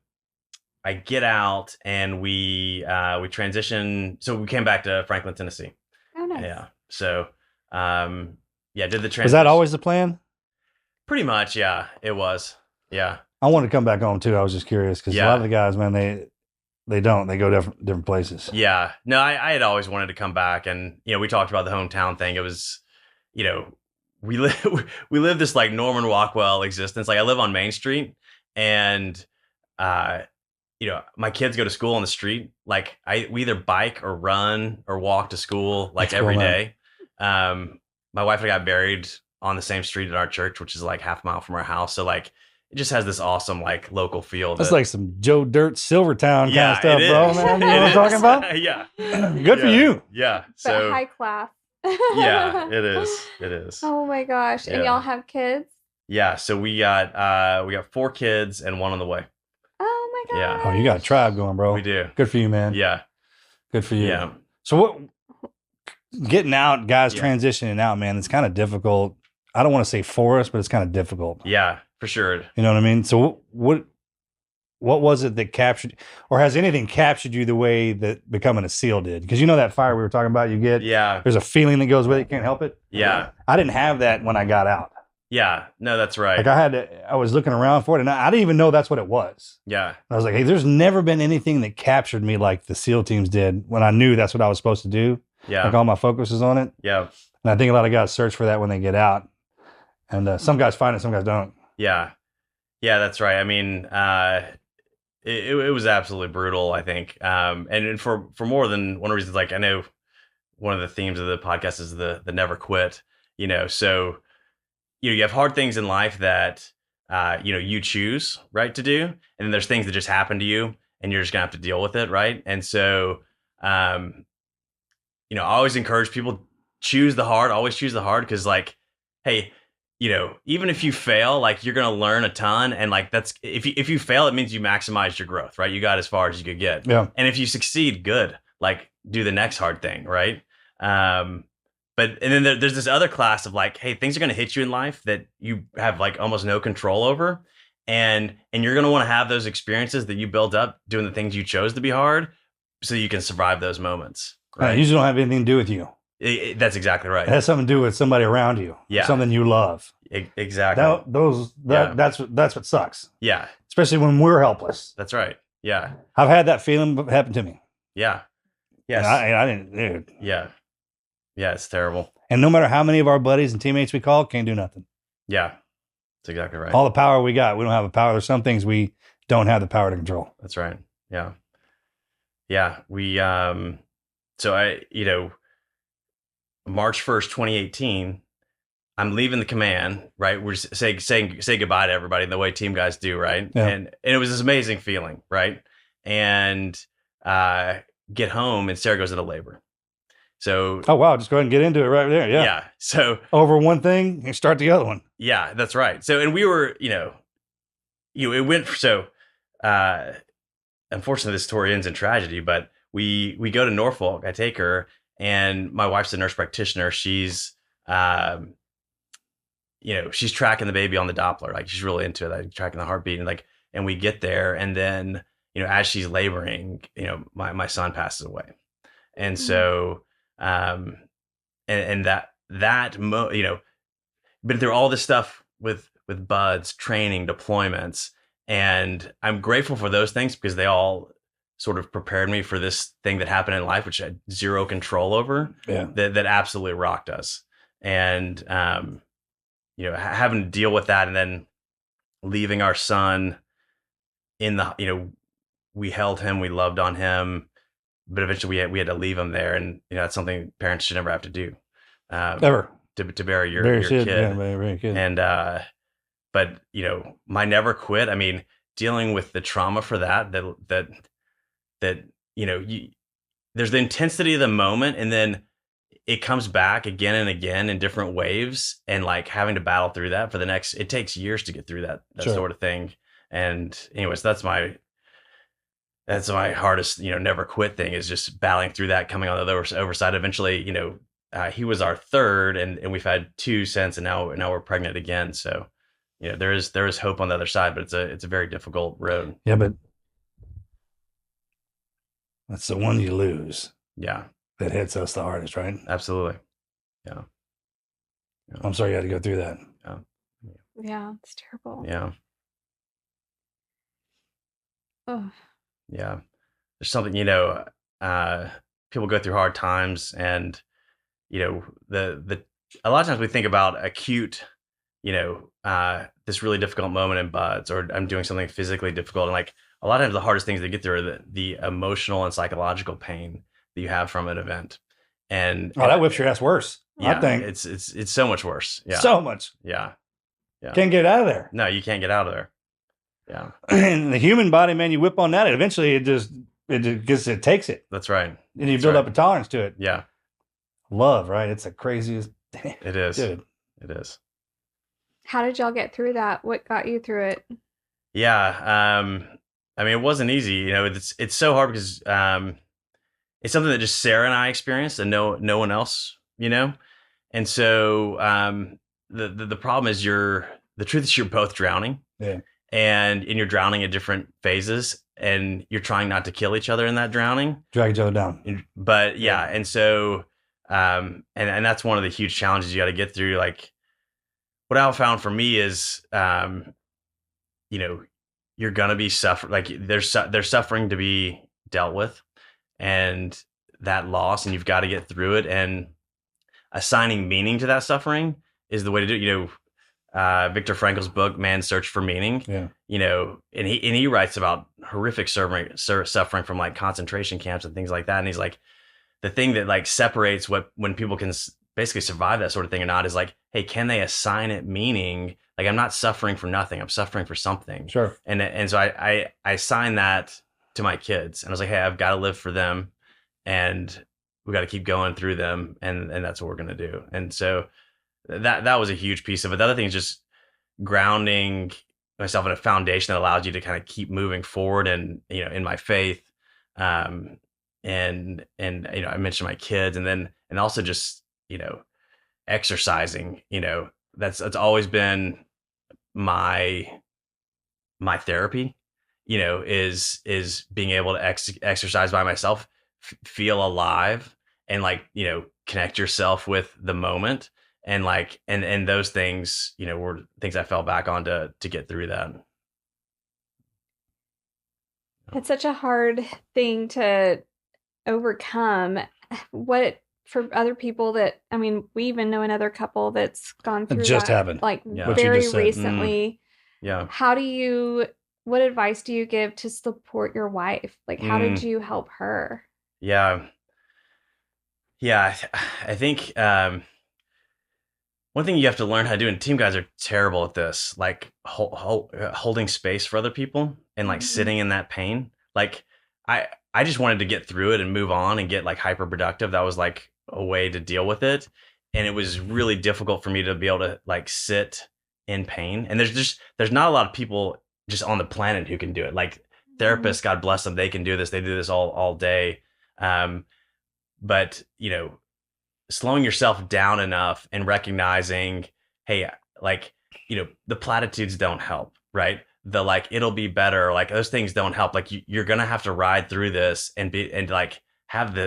D: get out, and we transition. So we came back to Franklin, Tennessee.
B: Oh, nice.
D: Yeah. So, did the transition.
C: Was that always the plan?
D: Pretty much, yeah, it was. Yeah.
C: I wanted to come back home too. I was just curious because a lot of the guys, man, they go different places.
D: Yeah. No, I had always wanted to come back, and we talked about the hometown thing. It was, we live this like Norman Rockwell existence. Like I live on Main Street, and my kids go to school on the street. Like we either bike or run or walk to school like every day. my wife and I got married on the same street at our church, which is like half a mile from our house. So like it just has this awesome like local feel.
C: That's like some Joe Dirt Silvertown kind of stuff, bro, man. You know what I'm talking about?
D: Yeah.
C: Good for you.
D: Yeah.
B: But
D: So
B: high class.
D: yeah, it is. It is.
B: Oh my gosh. And y'all have kids?
D: Yeah. So we got 4 kids and 1 on the way.
B: Oh my gosh.
C: Oh, you got a tribe going, bro.
D: We do.
C: Good for you, man.
D: Yeah.
C: Good for you.
D: Yeah.
C: So what? Getting out, guys, transitioning out, man. It's kind of difficult. I don't want to say for us, but it's kind of difficult.
D: Yeah, for sure.
C: You know what I mean? So what was it that captured, or has anything captured you the way that becoming a SEAL did? Because you know that fire we were talking about, you get.
D: Yeah.
C: There's a feeling that goes with it. You can't help it.
D: Yeah.
C: I didn't have that when I got out.
D: Yeah. No, that's right.
C: Like I was looking around for it, and I didn't even know that's what it was.
D: Yeah.
C: And I was like, hey, there's never been anything that captured me like the SEAL teams did when I knew that's what I was supposed to do.
D: Yeah.
C: Like all my focus is on it.
D: Yeah.
C: And I think a lot of guys search for that when they get out. And some guys find it, some guys don't.
D: Yeah. Yeah, that's right. I mean, it was absolutely brutal, I think. And for more than one reason, like I know one of the themes of the podcast is the never quit, you know. So, you know, you have hard things in life that you know, you choose, right, to do. And then there's things that just happen to you and you're just gonna have to deal with it, right? And so you know, I always encourage people, always choose the hard, because like, hey, you know, even if you fail, like you're gonna learn a ton, and like that's if you fail, it means you maximized your growth, right? You got as far as you could get.
C: Yeah.
D: And if you succeed, good. Like do the next hard thing, right? But and then there's this other class of like, hey, things are gonna hit you in life that you have like almost no control over, and you're gonna want to have those experiences that you built up doing the things you chose to be hard, so you can survive those moments. Right.
C: Usually don't have anything to do with you.
D: That's exactly right.
C: It has something to do with somebody around you.
D: Yeah.
C: Something you love.
D: Exactly.
C: That's what sucks.
D: Yeah.
C: Especially when we're helpless.
D: That's right. Yeah.
C: I've had that feeling happen to me.
D: Yeah. Yes.
C: And I didn't, dude.
D: Yeah. Yeah. It's terrible.
C: And no matter how many of our buddies and teammates we call, can't do nothing.
D: Yeah. That's exactly right.
C: All the power we got, we don't have the power. There's some things we don't have the power to control.
D: That's right. Yeah. Yeah. We, so I, you know, March 1st, 2018, I'm leaving the command, right? We're say goodbye to everybody the way team guys do, right?
C: Yeah.
D: And it was this amazing feeling, right? And get home and Sarah goes into labor. So
C: oh wow, just go ahead and get into it right there. Yeah.
D: Yeah. So
C: over one thing and start the other one.
D: Yeah, that's right. So and we were, it went so unfortunately this story ends in tragedy, but we go to Norfolk, I take her, and my wife's a nurse practitioner. She's she's tracking the baby on the Doppler. Like she's really into it, like tracking the heartbeat, and we get there, and then, as she's laboring, my son passes away. And so and but through all this stuff with buds, training, deployments, and I'm grateful for those things because they all sort of prepared me for this thing that happened in life, which I had zero control over.
C: Yeah.
D: That absolutely rocked us. And having to deal with that, and then leaving our son in the we held him, we loved on him, but eventually we had to leave him there, and that's something parents should never have to do.
C: Ever.
D: To bury your
C: kid.
D: kid.
C: Yeah, bury a kid.
D: And but my never quit. I mean, dealing with the trauma for that there's the intensity of the moment, and then it comes back again and again in different waves, and like having to battle through that for it takes years to get through that
C: Sure.
D: sort of thing. And anyways, that's my hardest, never quit thing, is just battling through that, coming on the other side. Eventually, he was our third, and we've had 2 since, and now we're pregnant again. So, there is hope on the other side, but it's a very difficult road.
C: Yeah, but that's the one you lose.
D: Yeah,
C: That hits us the hardest, right?
D: absolutely. Yeah.
C: I'm sorry you had to go through that.
B: Yeah, it's terrible.
D: Yeah.
B: Oh,
D: Yeah. There's something, people go through hard times, and, a lot of times we think about acute, this really difficult moment in buds, or I'm doing something physically difficult. And like a lot of times the hardest things to get through are the emotional and psychological pain that you have from an event. And
C: Oh, that whips your ass worse.
D: Yeah,
C: I think
D: it's so much worse. Yeah.
C: So much.
D: Yeah.
C: Can't get out of there.
D: No, you can't get out of there. Yeah.
C: And the human body, man, you whip on that, eventually it takes it.
D: That's right.
C: And you build up a tolerance to it.
D: Yeah.
C: Love, right? It's the craziest.
D: It is.
C: Dude.
D: It is.
B: How did y'all get through that? What got you through it?
D: Yeah. I mean, it wasn't easy. You know, it's so hard because it's something that just Sarah and I experienced and no one else, you know? And so the problem is the truth is you're both drowning.
C: Yeah.
D: And you're drowning at different phases and you're trying not to kill each other in that drowning.
C: Drag each other down.
D: But yeah. And so, and that's one of the huge challenges you got to get through. Like what I found for me is, you know, you're going to be suffering. Like there's suffering to be dealt with and that loss, and you've got to get through it, and assigning meaning to that suffering is the way to do it. You know, Viktor Frankl's book, Man's Search for Meaning, you know, and he writes about horrific suffering from like concentration camps and things like that. And he's like, the thing that like separates when people can basically survive that sort of thing or not is like, hey, can they assign it meaning? Like, I'm not suffering for nothing. I'm suffering for something. Sure. And so I assigned that to my kids, and I was like, hey, I've got to live for them, and we got to keep going through them. And that's what we're going to do. And so that was a huge piece of it. The other thing is just grounding myself in a foundation that allows you to kind of keep moving forward and, you know, in my faith. And, you know, I mentioned my kids, and also just, you know, exercising, you know, that's always been my therapy, you know, is being able to exercise by myself, feel alive, and like, you know, connect yourself with the moment. And like, and those things, you know, were things I fell back on to get through that.
B: It's such a hard thing to overcome. What for other people that, I mean, we even know another couple that's gone through
C: just
B: that,
C: happened.
B: like very recently.
D: Yeah.
B: What advice do you give to support your wife? Like, how did you help her?
D: Yeah. I think, one thing you have to learn how to do, and team guys are terrible at this, like holding space for other people and like sitting in that pain. Like I just wanted to get through it and move on and get like hyper productive. That was like a way to deal with it. And it was really difficult for me to be able to like sit in pain. And there's not a lot of people just on the planet who can do it. Like therapists, God bless them, they can do this. They do this all day. But you know, slowing yourself down enough and recognizing, hey, like, you know, the platitudes don't help, right? The like, it'll be better, like those things don't help. Like you're going to have to ride through this and like have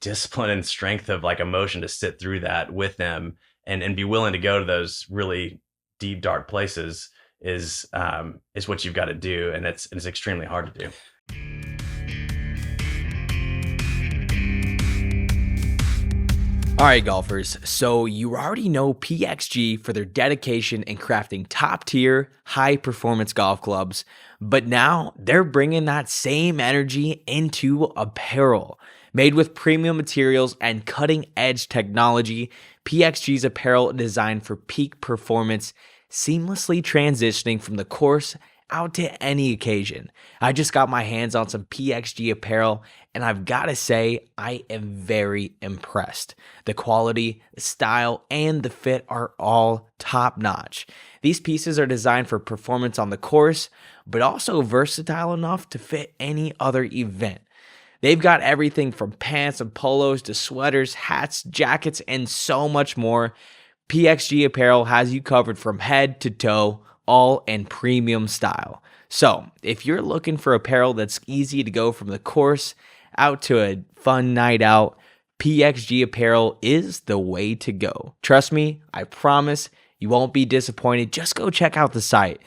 D: discipline and strength of like emotion to sit through that with them and be willing to go to those really deep, dark places is what you've got to do. And it's extremely hard to do.
A: All right, golfers, so you already know PXG for their dedication in crafting top-tier, high-performance golf clubs, but now they're bringing that same energy into apparel. Made with premium materials and cutting-edge technology, PXG's apparel designed for peak performance, seamlessly transitioning from the course out to any occasion. I just got my hands on some PXG apparel, and I've got to say, I am very impressed. The quality, the style, and the fit are all top-notch. These pieces are designed for performance on the course, but also versatile enough to fit any other event. They've got everything from pants and polos to sweaters, hats, jackets, and so much more. PXG apparel has you covered from head to toe, all in premium style. So, if you're looking for apparel that's easy to go from the course out to a fun night out, PXG apparel is the way to go. Trust me, I promise you won't be disappointed. Just go check out the site.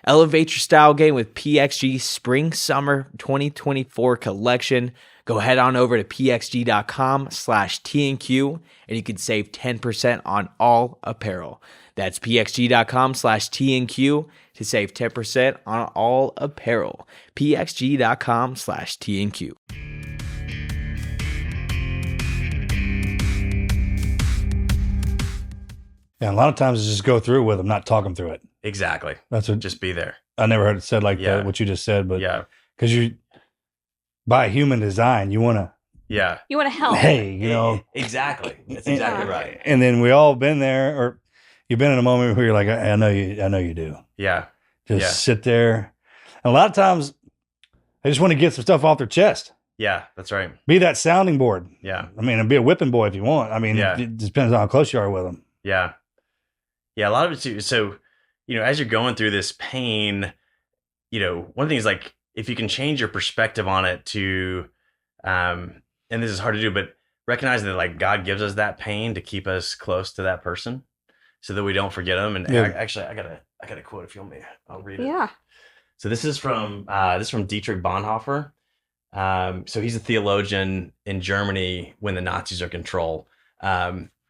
A: Elevate your style game with PXG Spring Summer 2024 collection. Go head on over to pxg.com/TNQ and you can save 10% on all apparel. That's pxg.com/TNQ to save 10% on all apparel. pxg.com/TNQ.
C: Yeah, a lot of times it's just go through with them, not talk them through it.
D: Exactly.
C: That's what.
D: Just be there.
C: I never heard it said like that. What you just said, but
D: yeah,
C: because by human design, you want to.
D: Yeah.
B: You want to help.
C: Hey, you know.
D: Exactly. That's exactly right.
C: And then we all been there, or you've been in a moment where you're like, I know you do.
D: Yeah.
C: Just sit there. And a lot of times, they just want to get some stuff off their chest.
D: Yeah, that's right.
C: Be that sounding board.
D: Yeah.
C: I mean, and be a whipping boy if you want. I mean, it depends on how close you are with them.
D: Yeah. Yeah, a lot of it too. So, as you're going through this pain, one thing is like, if you can change your perspective on it to, and this is hard to do, but recognizing that like God gives us that pain to keep us close to that person so that we don't forget them. And actually, I got a quote if you want me, I'll read it.
B: Yeah.
D: So this is from Dietrich Bonhoeffer. So he's a theologian in Germany when the Nazis are in control.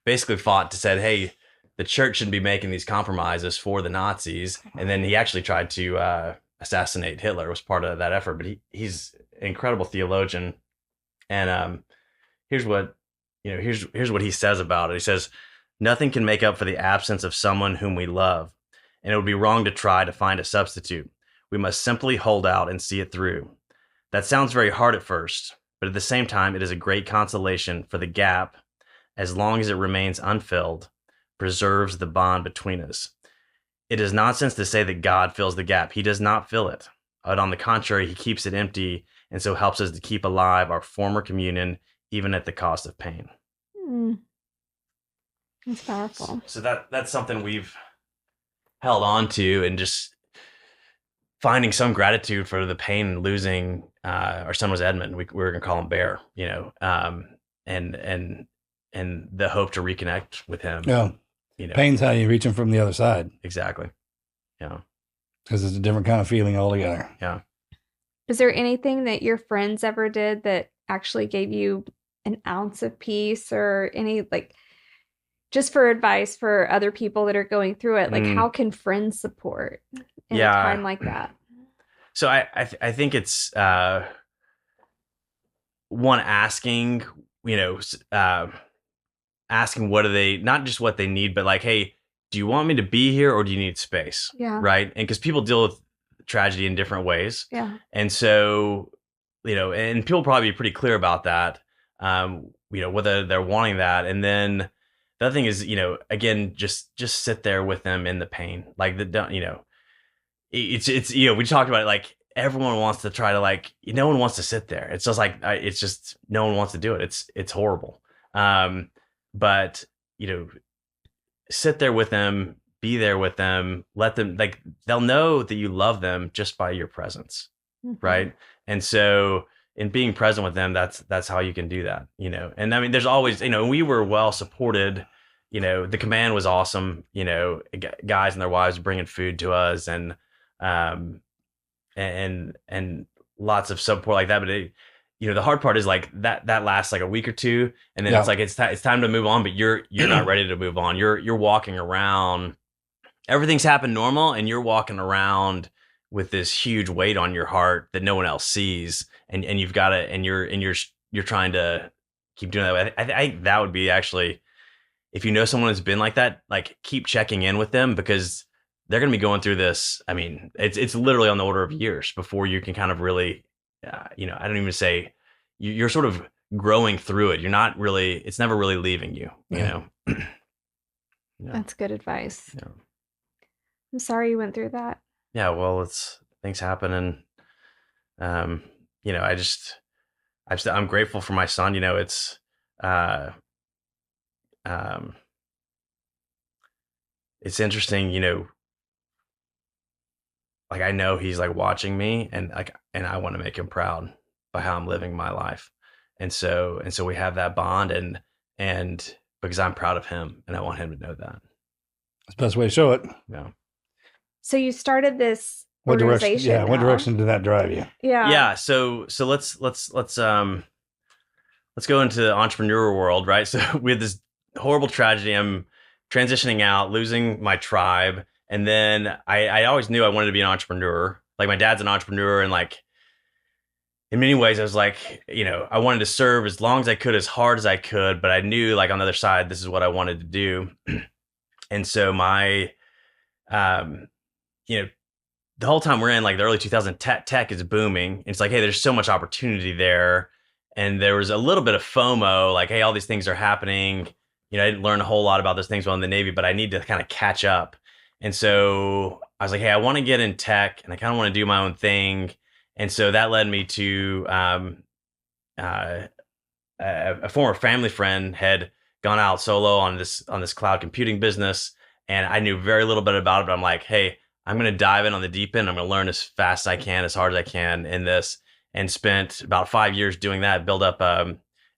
D: Basically fought to said, hey, the church shouldn't be making these compromises for the Nazis. And then he actually tried to assassinate Hitler. It was part of that effort. But he's an incredible theologian. And here's what he says about it. He says, nothing can make up for the absence of someone whom we love, and it would be wrong to try to find a substitute. We must simply hold out and see it through. That sounds very hard at first, but at the same time, it is a great consolation, for the gap, as long as it remains unfilled, preserves the bond between us. It is nonsense to say that God fills the gap. He does not fill it. But on the contrary, he keeps it empty, and so helps us to keep alive our former communion, even at the cost of pain.
B: That's powerful.
D: So that's something we've held on to, and just finding some gratitude for the pain and losing our son was Edmund. We were gonna call him Bear, and the hope to reconnect with him.
C: Yeah, pain's how you reach him from the other side.
D: Exactly. Yeah,
C: because it's a different kind of feeling altogether.
D: Yeah.
B: Is there anything that your friends ever did that actually gave you an ounce of peace, or any, like, just for advice for other people that are going through it? Like, how can friends support in a time like that?
D: So I think it's one, asking, asking what do they, not just what they need, but like, hey, do you want me to be here, or do you need space?
B: Yeah.
D: Right. And because people deal with tragedy in different ways.
B: Yeah.
D: And so, and people probably be pretty clear about that, whether they're wanting that. And then the other thing is, again, just sit there with them in the pain. Like it's we talked about it, like everyone wants to try to, like, no one wants to sit there. It's just like, no one wants to do it. It's horrible. But sit there with them, be there with them, let them, like, they'll know that you love them just by your presence. Mm-hmm. Right. And so in being present with them, that's how you can do that, and I mean, there's always, we were well supported, the command was awesome, guys and their wives bringing food to us, and lots of support like that. But the hard part is like that lasts like a week or two, and then it's like, it's time to move on, but you're not ready to move on. You're walking around, everything's happened normal, and you're walking around with this huge weight on your heart that no one else sees, and you've got it, and you're trying to keep doing that. I think that would be, actually, if you know someone who's been like that, like, keep checking in with them, because they're going to be going through this. I mean, it's literally on the order of years before you can kind of really, I don't even say, you're sort of growing through it. You're not really, it's never really leaving you,
B: Yeah. That's good advice.
D: Yeah.
B: I'm sorry you went through that.
D: Yeah, well, things happen, and I'm grateful for my son. It's interesting. Like, I know he's like watching me, and I want to make him proud by how I'm living my life, and so we have that bond, and because I'm proud of him, and I want him to know that.
C: That's the best way to show it.
D: Yeah.
B: So you started this
C: what
B: organization.
C: Direction? Yeah. What direction did that drive you?
B: Yeah.
D: Yeah. So let's go into the entrepreneurial world, right? So we had this horrible tragedy. I'm transitioning out, losing my tribe, and then I always knew I wanted to be an entrepreneur. Like, my dad's an entrepreneur, and like, in many ways, I was like, I wanted to serve as long as I could, as hard as I could, but I knew, like, on the other side, this is what I wanted to do. And so my, you know, the whole time we're in like the early 2000s, tech is booming. It's like, hey, there's so much opportunity there. And there was a little bit of FOMO, like, hey, all these things are happening. You know, I didn't learn a whole lot about those things while in the Navy, but I need to kind of catch up. And so I was like, hey, I want to get in tech and I kind of want to do my own thing. And so that led me to a former family friend had gone out solo on this cloud computing business. And I knew very little bit about it, but I'm like, hey, I'm going to dive in on the deep end. I'm going to learn as fast as I can, as hard as I can in this, and spent about 5 years doing that. Build up.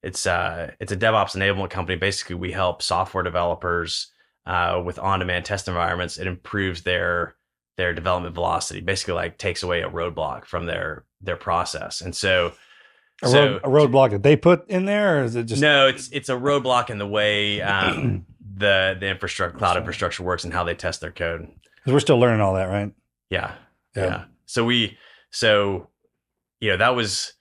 D: It's a DevOps enablement company. Basically, we help software developers with on-demand test environments. It improves their development velocity. Basically, like takes away a roadblock from their process. And so,
C: a roadblock that they put in there, or is it just
D: no? It's a roadblock in the way the infrastructure, cloud infrastructure works, and how they test their code.
C: Because we're still learning all that, right?
D: Yeah. So that was,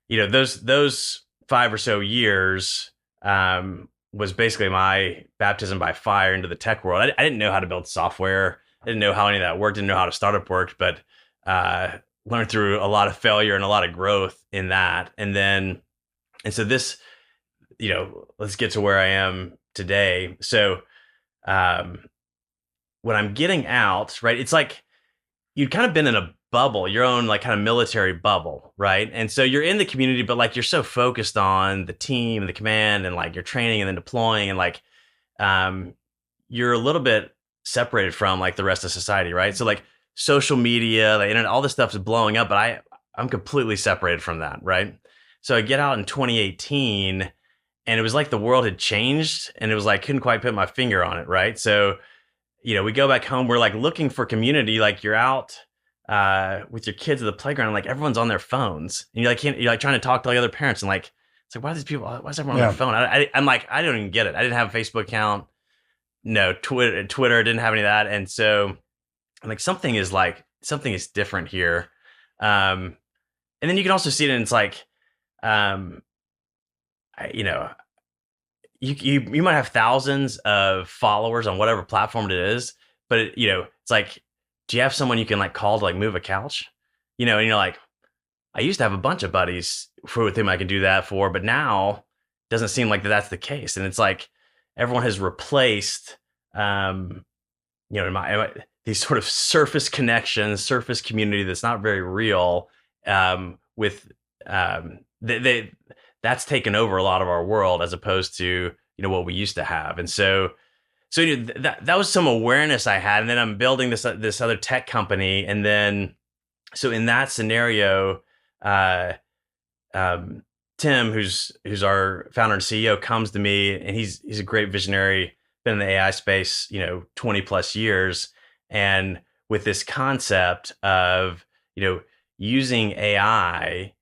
D: those 5 or so years was basically my baptism by fire into the tech world. I didn't know how to build software. I didn't know how any of that worked. Didn't know how a startup worked, but learned through a lot of failure and a lot of growth in that. And so this, let's get to where I am today. So when I'm getting out, right, it's like you'd kind of been in a bubble, your own like kind of military bubble, right? And so you're in the community, but like you're so focused on the team and the command and like your training and then deploying, and like you're a little bit separated from like the rest of society, right? So like social media, the internet, all this stuff is blowing up, but I'm completely separated from that, right? So I get out in 2018 and it was like the world had changed, and it was like couldn't quite put my finger on it, right? So we go back home, we're like looking for community, like you're out with your kids at the playground, and like everyone's on their phones, and you're like trying to talk to like other parents, and like it's like, why is everyone on their phone? I'm like, I don't even get it. I didn't have a Facebook account, no Twitter, didn't have any of that, and so I'm like, something is different here. And then you can also see it, and it's like, you might have thousands of followers on whatever platform it is, but it's like, do you have someone you can like call to like move a couch? And you're like, I used to have a bunch of buddies with whom I can do that for, but now it doesn't seem like that's the case. And it's like everyone has replaced, these sort of surface connections, surface community that's not very real, with that's taken over a lot of our world, as opposed to what we used to have. And so that was some awareness I had, and then I'm building this other tech company, and then so in that scenario, Tim, who's our founder and CEO, comes to me, and he's a great visionary, been in the AI space 20 plus years, and with this concept of using AI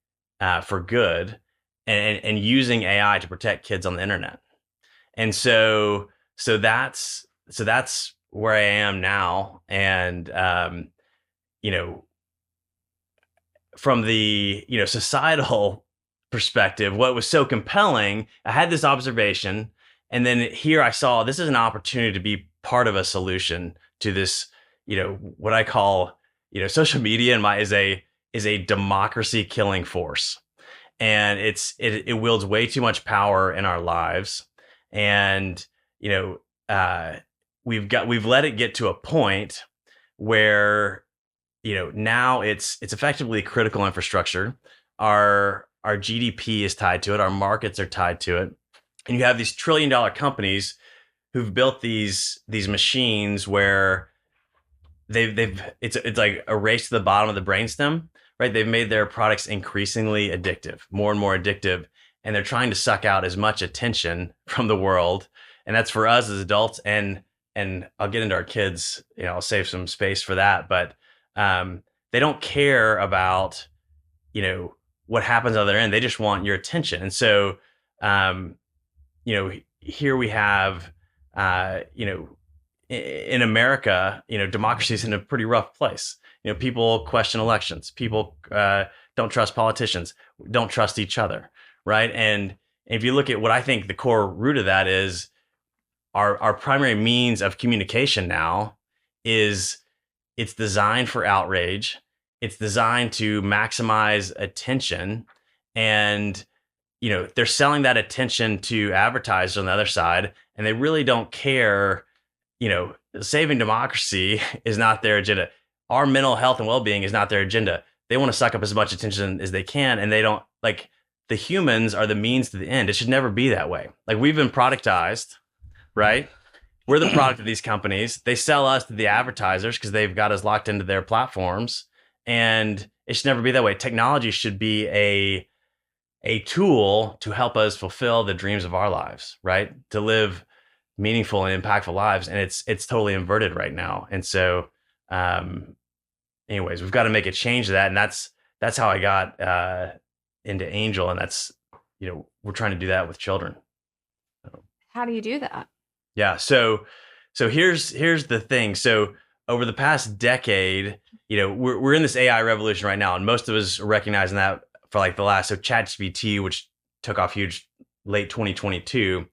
D: for good, and using AI to protect kids on the internet. And so that's where I am now. And, from the, societal perspective, what was so compelling, I had this observation, and then here I saw this is an opportunity to be part of a solution to this, what I call, social media is a democracy killing force. And it wields way too much power in our lives. And, we've let it get to a point where, now it's effectively critical infrastructure. Our GDP is tied to it. Our markets are tied to it. And you have these $1 trillion companies who've built these machines where it's like a race to the bottom of the brainstem, right? They've made their products increasingly addictive, more and more addictive, and they're trying to suck out as much attention from the world. And that's for us as adults, and I'll get into our kids, I'll save some space for that, but they don't care about, what happens on the other end. They just want your attention. And so, here we have, in America, democracy is in a pretty rough place. People question elections. People don't trust politicians, don't trust each other, right? And if you look at what I think the core root of that is, our primary means of communication now is it's designed for outrage. It's designed to maximize attention, and they're selling that attention to advertisers on the other side, and they really don't care. Saving democracy is not their agenda. Our mental health and well-being is not their agenda. They want to suck up as much attention as they can, and they don't like the humans are the means to the end. It should never be that way. Like, we've been productized, right? We're the product of these companies. They sell us to the advertisers because they've got us locked into their platforms, and it should never be that way. Technology should be a tool to help us fulfill the dreams of our lives, right? To live meaningful and impactful lives, and it's totally inverted right now. And so, anyways, we've got to make a change to that, and that's how I got into Angel, and that's we're trying to do that with children.
B: How do you do that?
D: Yeah, so here's the thing. So over the past decade, we're in this AI revolution right now, and most of us are recognizing that for like the last. So ChatGPT, which took off huge late 2022.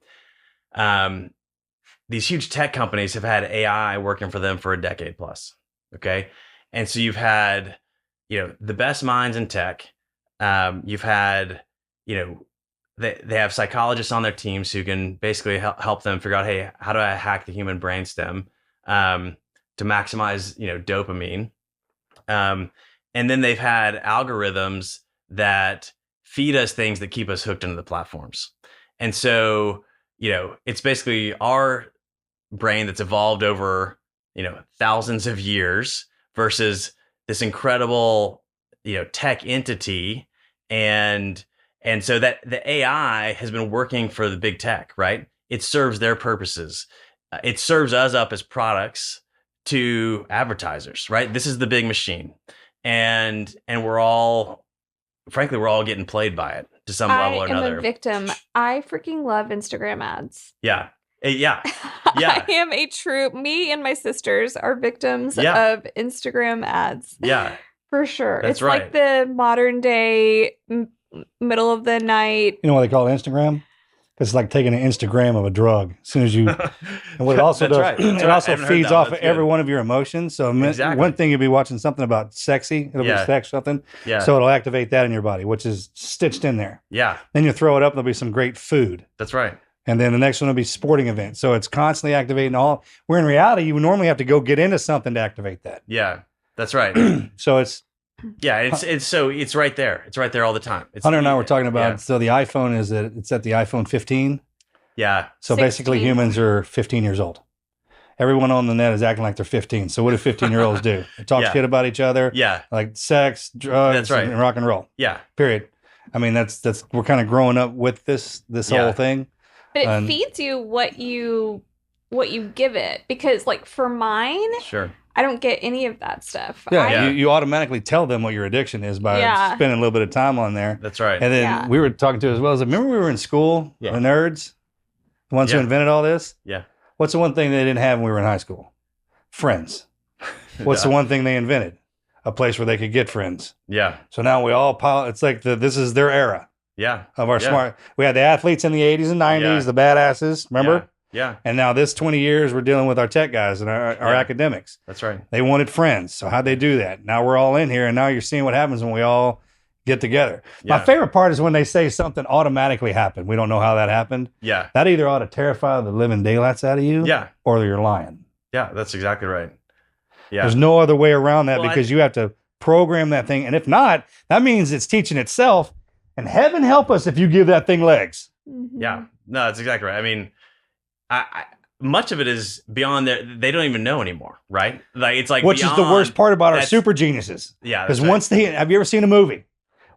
D: These huge tech companies have had AI working for them for a decade plus. Okay, and so you've had the best minds in tech. You've had they have psychologists on their teams who can basically help them figure out, hey, how do I hack the human brainstem to maximize dopamine, and then they've had algorithms that feed us things that keep us hooked into the platforms. And so it's basically our brain that's evolved over thousands of years versus this incredible tech entity, and so that the AI has been working for the big tech, right? It serves their purposes. It serves us up as products to advertisers, right? This is the big machine, and we're all, frankly, we're all getting played by it to some level or another.
B: I am a victim. I freaking love Instagram ads.
D: Yeah. Yeah.
B: I am me and my sisters are victims of Instagram ads.
D: Yeah.
B: For sure.
D: That's
B: it's
D: right.
B: like the modern day middle of the night.
C: You know what they call Instagram? It's like taking an Instagram of a drug. As soon as you, and what it also does, it also feeds off of every one of your emotions. So one thing, you'll be watching something about sexy, it'll be sex something. Yeah. So it'll activate that in your body, which is stitched in there.
D: Yeah.
C: Then you throw it up, there'll be some great food.
D: That's right.
C: And then the next one will be sporting events. So it's constantly activating all. Where in reality, you would normally have to go get into something to activate that.
D: Yeah, that's right.
C: So it's.
D: Yeah, it's right there. It's right there all the time.
C: Hunter and I were talking about, so the iPhone it's at the iPhone 15.
D: Yeah.
C: So 16. Basically humans are 15 years old. Everyone on the net is acting like they're 15. So what do 15-year-olds do? They talk shit about each other.
D: Yeah.
C: Like sex, drugs,
D: that's right.
C: and rock and roll.
D: Yeah.
C: Period. I mean, that's we're kind of growing up with this whole thing.
B: But it feeds you what you give it, because like for mine,
D: sure,
B: I don't get any of that stuff.
C: Yeah, you automatically tell them what your addiction is by spending a little bit of time on there.
D: That's right.
C: And then we were talking to as well as, remember we were in school, the nerds, the ones who invented all this?
D: Yeah.
C: What's the one thing they didn't have when we were in high school? Friends. What's the one thing they invented? A place where they could get friends.
D: Yeah.
C: So now we all it's like this is their era.
D: Yeah.
C: Of our smart. We had the athletes in the 80s and 90s, the badasses, remember?
D: Yeah.
C: And now this 20 years, we're dealing with our tech guys and our academics.
D: That's right.
C: They wanted friends. So how'd they do that? Now we're all in here, and now you're seeing what happens when we all get together. Yeah. My favorite part is when they say something automatically happened. We don't know how that happened.
D: Yeah.
C: That either ought to terrify the living daylights out of you, or you're lying.
D: Yeah, that's exactly right. Yeah.
C: There's no other way around that, because you have to program that thing. And if not, that means it's teaching itself. And heaven help us if you give that thing legs.
B: Mm-hmm.
D: Yeah. No, that's exactly right. I mean, I much of it is beyond they don't even know anymore, right? Like it's like,
C: which is the worst part about our super geniuses.
D: Yeah.
C: Because once have you ever seen a movie?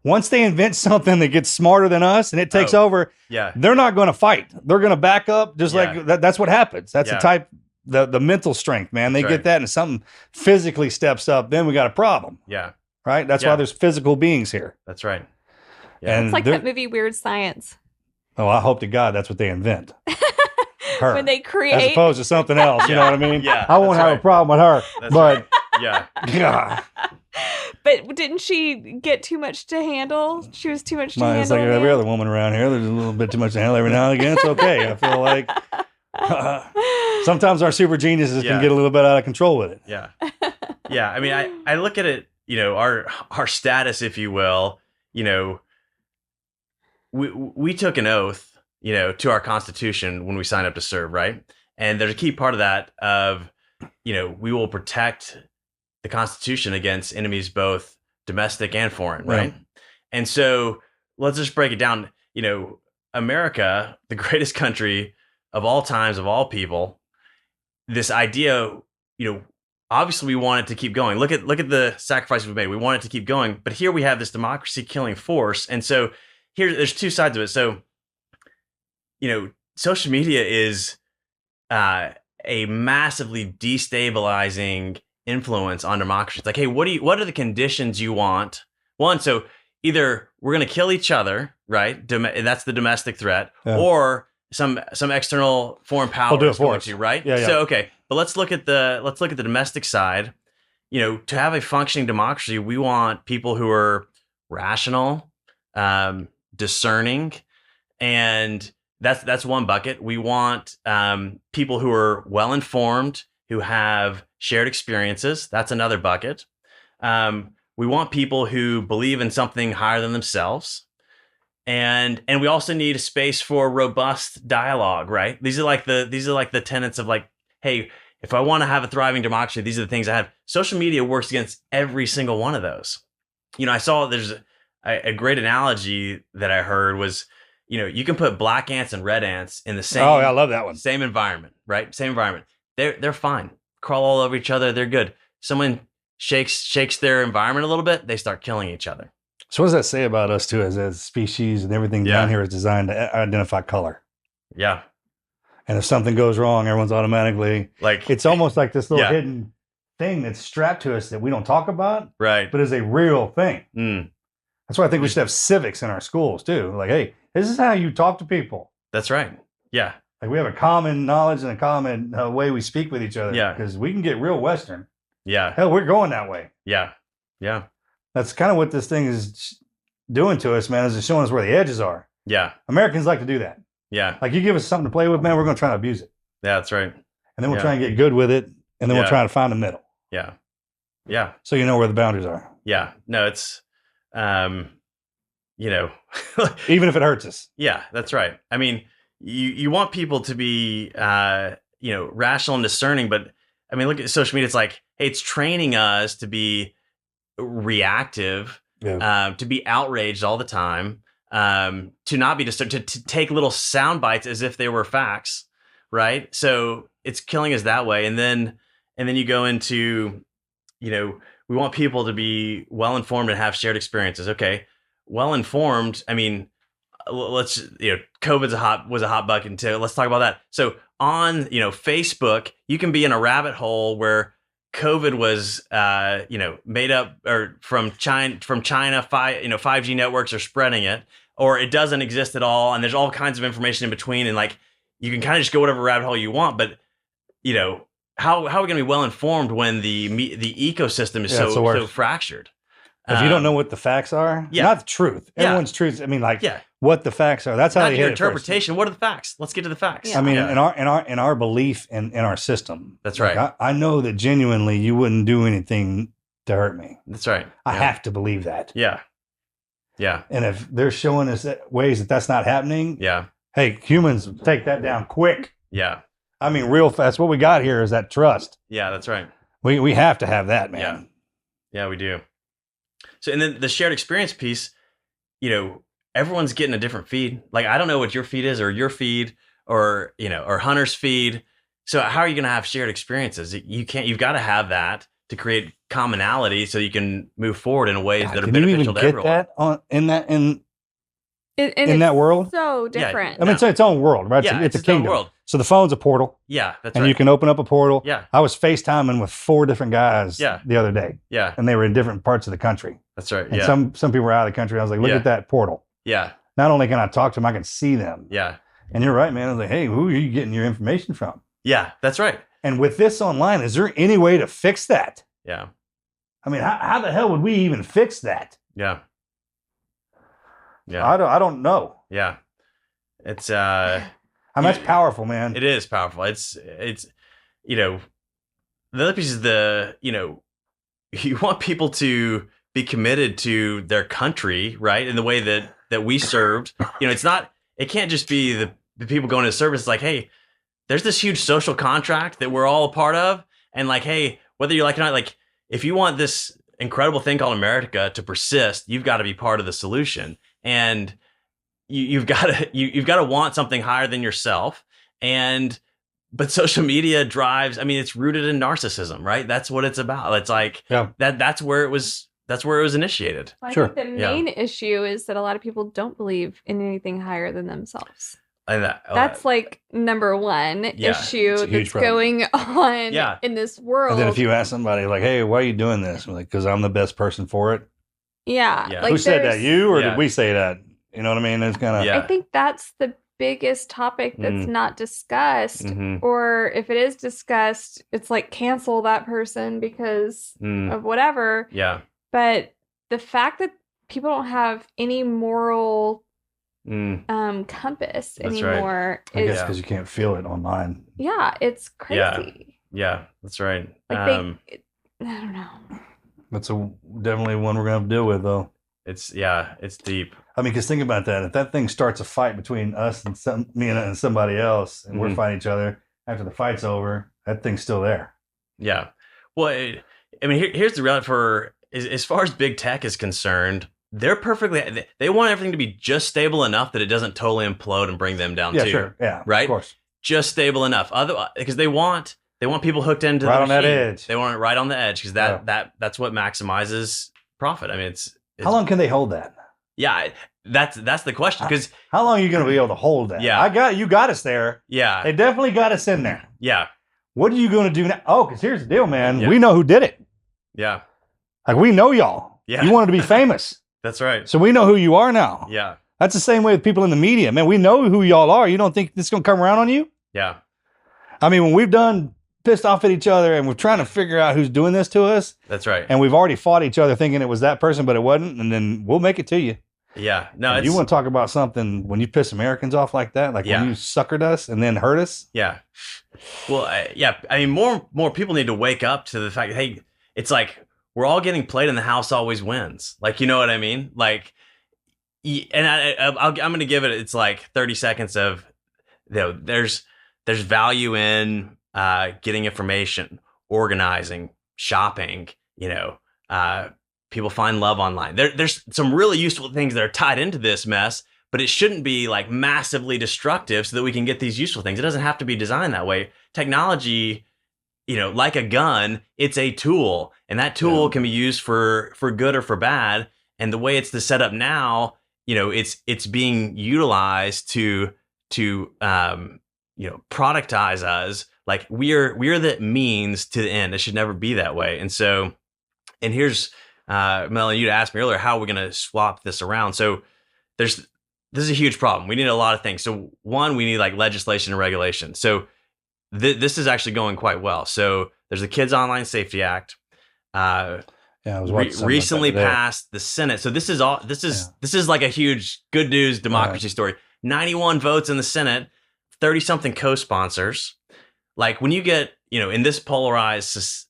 C: Once they invent something that gets smarter than us and it takes over, they're not going to fight. They're going to back up, just like that's what happens. That's the mental strength, man. They get that, and if something physically steps up, then we got a problem.
D: Yeah.
C: Right? That's why there's physical beings here.
D: That's right.
B: Yeah. And it's like that movie Weird Science.
C: Oh, I hope to God that's what they invent. Her.
B: When they create,
C: as opposed to something else. You know what I mean?
D: Yeah.
C: I won't have a problem with her.
D: That's
C: but
D: yeah.
B: But didn't she get too much to handle? She was too much to handle.
C: It's like every other woman around here. There's a little bit too much to handle every now and again. It's okay. I feel like Sometimes our super geniuses can get a little bit out of control with it.
D: Yeah. Yeah. I mean, I look at it, our status, if you will, we took an oath, to our Constitution when we signed up to serve, right? And there's a key part of that of, we will protect the Constitution against enemies, both domestic and foreign, right? And so let's just break it down. America, the greatest country of all times, of all people, this idea, obviously we want it to keep going. Look at the sacrifices we've made. We want it to keep going, but here we have this democracy killing force. And so there's two sides of it. So, social media is a massively destabilizing influence on democracy. It's like, hey, what are the conditions you want? One, so either we're going to kill each other, right? That's the domestic threat, or some external foreign power is going to, right?
C: Yeah.
D: So okay, but let's look at the domestic side. To have a functioning democracy, we want people who are rational, discerning, and that's one bucket. We want people who are well informed, who have shared experiences. That's another bucket. We want people who believe in something higher than themselves. And we also need a space for robust dialogue, right? These are like the tenets of like, hey, if I want to have a thriving democracy, these are the things I have. Social media works against every single one of those. I saw there's a great analogy that I heard was, you can put black ants and red ants in the same.
C: Oh, I love that one.
D: Same environment, right? Same environment. They're fine. Crawl all over each other. They're good. Someone shakes their environment a little bit, they start killing each other.
C: So what does that say about us too, as a species, and everything down here is designed to identify color?
D: Yeah.
C: And if something goes wrong, everyone's automatically it's almost like this little hidden thing that's strapped to us that we don't talk about,
D: right?
C: But is a real thing. That's why I think we should have civics in our schools too. Like, hey, this is how you talk to people.
D: That's right. Yeah.
C: Like we have a common knowledge and a common way we speak with each other.
D: Yeah.
C: Because we can get real Western.
D: Yeah.
C: Hell, we're going that way.
D: Yeah. Yeah.
C: That's kind of what this thing is doing to us, man, is it's showing us where the edges are.
D: Yeah.
C: Americans like to do that.
D: Yeah.
C: Like you give us something to play with, man, we're going to try to abuse it.
D: Yeah, that's right.
C: And then we'll try and get good with it. And then we'll try to find the middle.
D: Yeah. Yeah.
C: So you know where the boundaries are.
D: Yeah. No, it's, even
C: if it hurts us.
D: Yeah, that's right. I mean, you want people to be, rational and discerning, but I mean, look at social media. It's like, hey, it's training us to be reactive, to be outraged all the time, to not be disturbed, to take little sound bites as if they were facts, right? So it's killing us that way. And then you go into, we want people to be well informed and have shared experiences. Okay, well informed. I mean, let's COVID was a hot button too. Let's talk about that. So on Facebook, you can be in a rabbit hole where COVID was made up or from China 5G networks are spreading it, or it doesn't exist at all, and there's all kinds of information in between, and like you can kind of just go whatever rabbit hole you want, but how are we going to be well informed when the ecosystem is so fractured?
C: If you don't know what the facts are, not the truth. Everyone's truth. I mean, what the facts are. That's how
D: not
C: they
D: your
C: hit
D: interpretation. What are the facts? Let's get to the facts.
C: I mean, in our belief in our system.
D: That's right.
C: I know that genuinely you wouldn't do anything to hurt me.
D: That's right.
C: I have to believe that.
D: Yeah. Yeah.
C: And if they're showing us ways that that's not happening, hey, humans take that down quick.
D: Yeah.
C: I mean, real fast. What we got here is that trust.
D: Yeah, that's right.
C: We have to have that, man.
D: Yeah, we do. So, and then the shared experience piece, everyone's getting a different feed. Like, I don't know what your feed is, or your feed, or Hunter's feed. So how are you going to have shared experiences? You've got to have that to create commonality so you can move forward in ways that are beneficial to everyone.
C: In that world?
B: So different.
C: I mean, it's its own world, right?
D: Yeah,
C: it's a kingdom.
D: World.
C: So the phone's a portal.
D: Yeah, that's
C: and
D: right.
C: you can open up a portal.
D: Yeah.
C: I was FaceTiming with 4 different guys the other day.
D: Yeah.
C: And they were in different parts of the country.
D: That's right.
C: And some people were out of the country. I was like, look at that portal.
D: Yeah.
C: Not only can I talk to them, I can see them.
D: Yeah.
C: And you're right, man. I was like, hey, who are you getting your information from?
D: Yeah, that's right.
C: And with this online, is there any way to fix that?
D: Yeah.
C: I mean, how the hell would we even fix that?
D: Yeah. Yeah.
C: I don't know.
D: Yeah. It's
C: I mean, that's powerful, man.
D: It is powerful. It's you know, the other piece is you want people to be committed to their country, right? In the way that we served. It can't just be the people going to service. It's like, hey, there's this huge social contract that we're all a part of. And like, hey, whether you like it or not, like if you want this incredible thing called America to persist, you've got to be part of the solution. And you've got to want something higher than yourself. But social media drives, I mean, it's rooted in narcissism, right? That's what it's about. It's like that's where it was initiated.
B: Well, I think the main issue is that a lot of people don't believe in anything higher than themselves. And that's like number one issue that's going on in this world.
C: And then if you ask somebody like, hey, why are you doing this? Like, because I'm the best person for it.
B: Yeah.
C: Like, who said that? You or did we say that? You know what I mean? It's kind of.
B: I think that's the biggest topic that's not discussed. Or if it is discussed, it's like cancel that person because of whatever.
D: Yeah.
B: But the fact that people don't have any moral compass anymore.
C: Right. I guess because you can't feel it online.
B: Yeah, it's crazy.
D: Yeah, that's right.
B: Like I don't know.
C: That's definitely one we're gonna have to deal with, though.
D: It's deep.
C: I mean, because think about that. If that thing starts a fight between us and me and somebody else, and we're fighting each other after the fight's over, that thing's still there.
D: Yeah. Well, here's the reality as far as big tech is concerned. They're they want everything to be just stable enough that it doesn't totally implode and bring them down too.
C: Sure. Yeah,
D: right.
C: Of course.
D: Just stable enough. Otherwise, because they want people hooked into
C: right
D: the
C: on
D: machine.
C: That edge.
D: They want it right on the edge because that's what maximizes profit. I mean, it's
C: how long can they hold that?
D: Yeah, that's the question. Because
C: how long are you going to be able to hold that?
D: Yeah,
C: you got us there.
D: Yeah,
C: they definitely got us in there.
D: Yeah.
C: What are you going to do now? Oh, because here's the deal, man. We know who did it.
D: Yeah.
C: Like we know y'all.
D: Yeah.
C: You wanted to be famous.
D: That's right.
C: So we know who you are now.
D: Yeah.
C: That's the same way with people in the media. Man, we know who y'all are. You don't think this is going to come around on you?
D: Yeah.
C: I mean, when we've done pissed off at each other and we're trying to figure out who's doing this to us.
D: That's right.
C: And we've already fought each other thinking it was that person, but it wasn't. And then we'll make it to you.
D: Yeah. No,
C: you want to talk about something when you piss Americans off like that, like when you suckered us and then hurt us.
D: Yeah. Well, I mean, more people need to wake up to the fact that, hey, it's like we're all getting played and the house always wins. Like, you know what I mean? Like, and I'm going to give it, it's like 30 seconds of, there's value in getting information, organizing, shopping, people find love online. There's some really useful things that are tied into this mess, but it shouldn't be like massively destructive so that we can get these useful things. It doesn't have to be designed that way. Technology, like a gun, it's a tool, and that tool can be used for good or for bad. And the way it's set up now, it's being utilized to productize us. Like we're the means to the end. It should never be that way. And so, and here's Melanie, you asked me earlier, how are we going to swap this around? So this is a huge problem. We need a lot of things. So one, we need like legislation and regulation. So this is actually going quite well. So there's the Kids Online Safety Act.
C: I was
D: recently passed the Senate. So this is like a huge good news democracy story. 91 votes in the Senate, 30 something co-sponsors. Like when you get, in this polarized,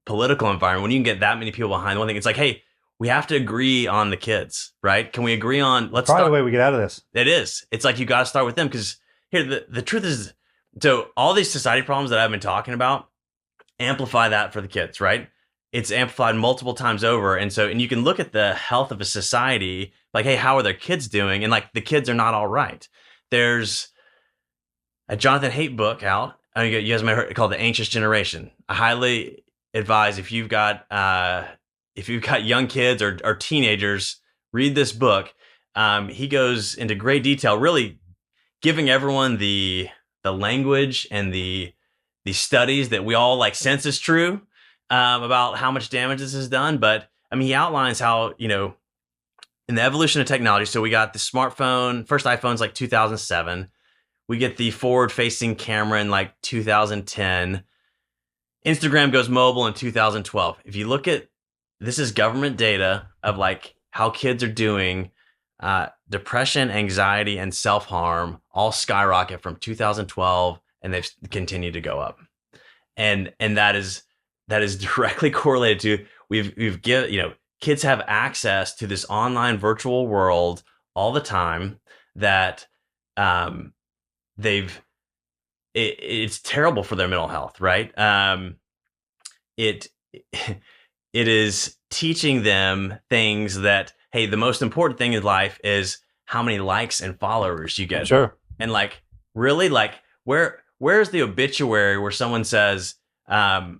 D: political environment, when you can get that many people behind one thing, it's like, hey, we have to agree on the kids, right? Can we agree on, let's
C: start the way we get out of this.
D: It is. It's like, you got to start with them. Because here, the truth is, so all these society problems that I've been talking about, amplify that for the kids, right? It's amplified multiple times over. And you can look at the health of a society, like, hey, how are their kids doing? And like, the kids are not all right. There's a Jonathan Haidt book out. I mean, you guys might have heard it, called The Anxious Generation. I highly advise, if you've got young kids or teenagers, read this book. He goes into great detail, really giving everyone the language and the studies that we all like sense is true about how much damage this has done. But I mean, he outlines how, in the evolution of technology. So we got the smartphone, first iPhone's like 2007. We get the forward-facing camera in like 2010. Instagram goes mobile in 2012. If you look at, this is government data of like how kids are doing. depression, anxiety, and self-harm all skyrocket from 2012, and they've continued to go up. And that is directly correlated to we've given, kids have access to this online virtual world all the time that it's terrible for their mental health, right? It is teaching them things that, hey, the most important thing in life is how many likes and followers you get.
C: Sure.
D: And like, really, like, where's the obituary where someone says, yeah,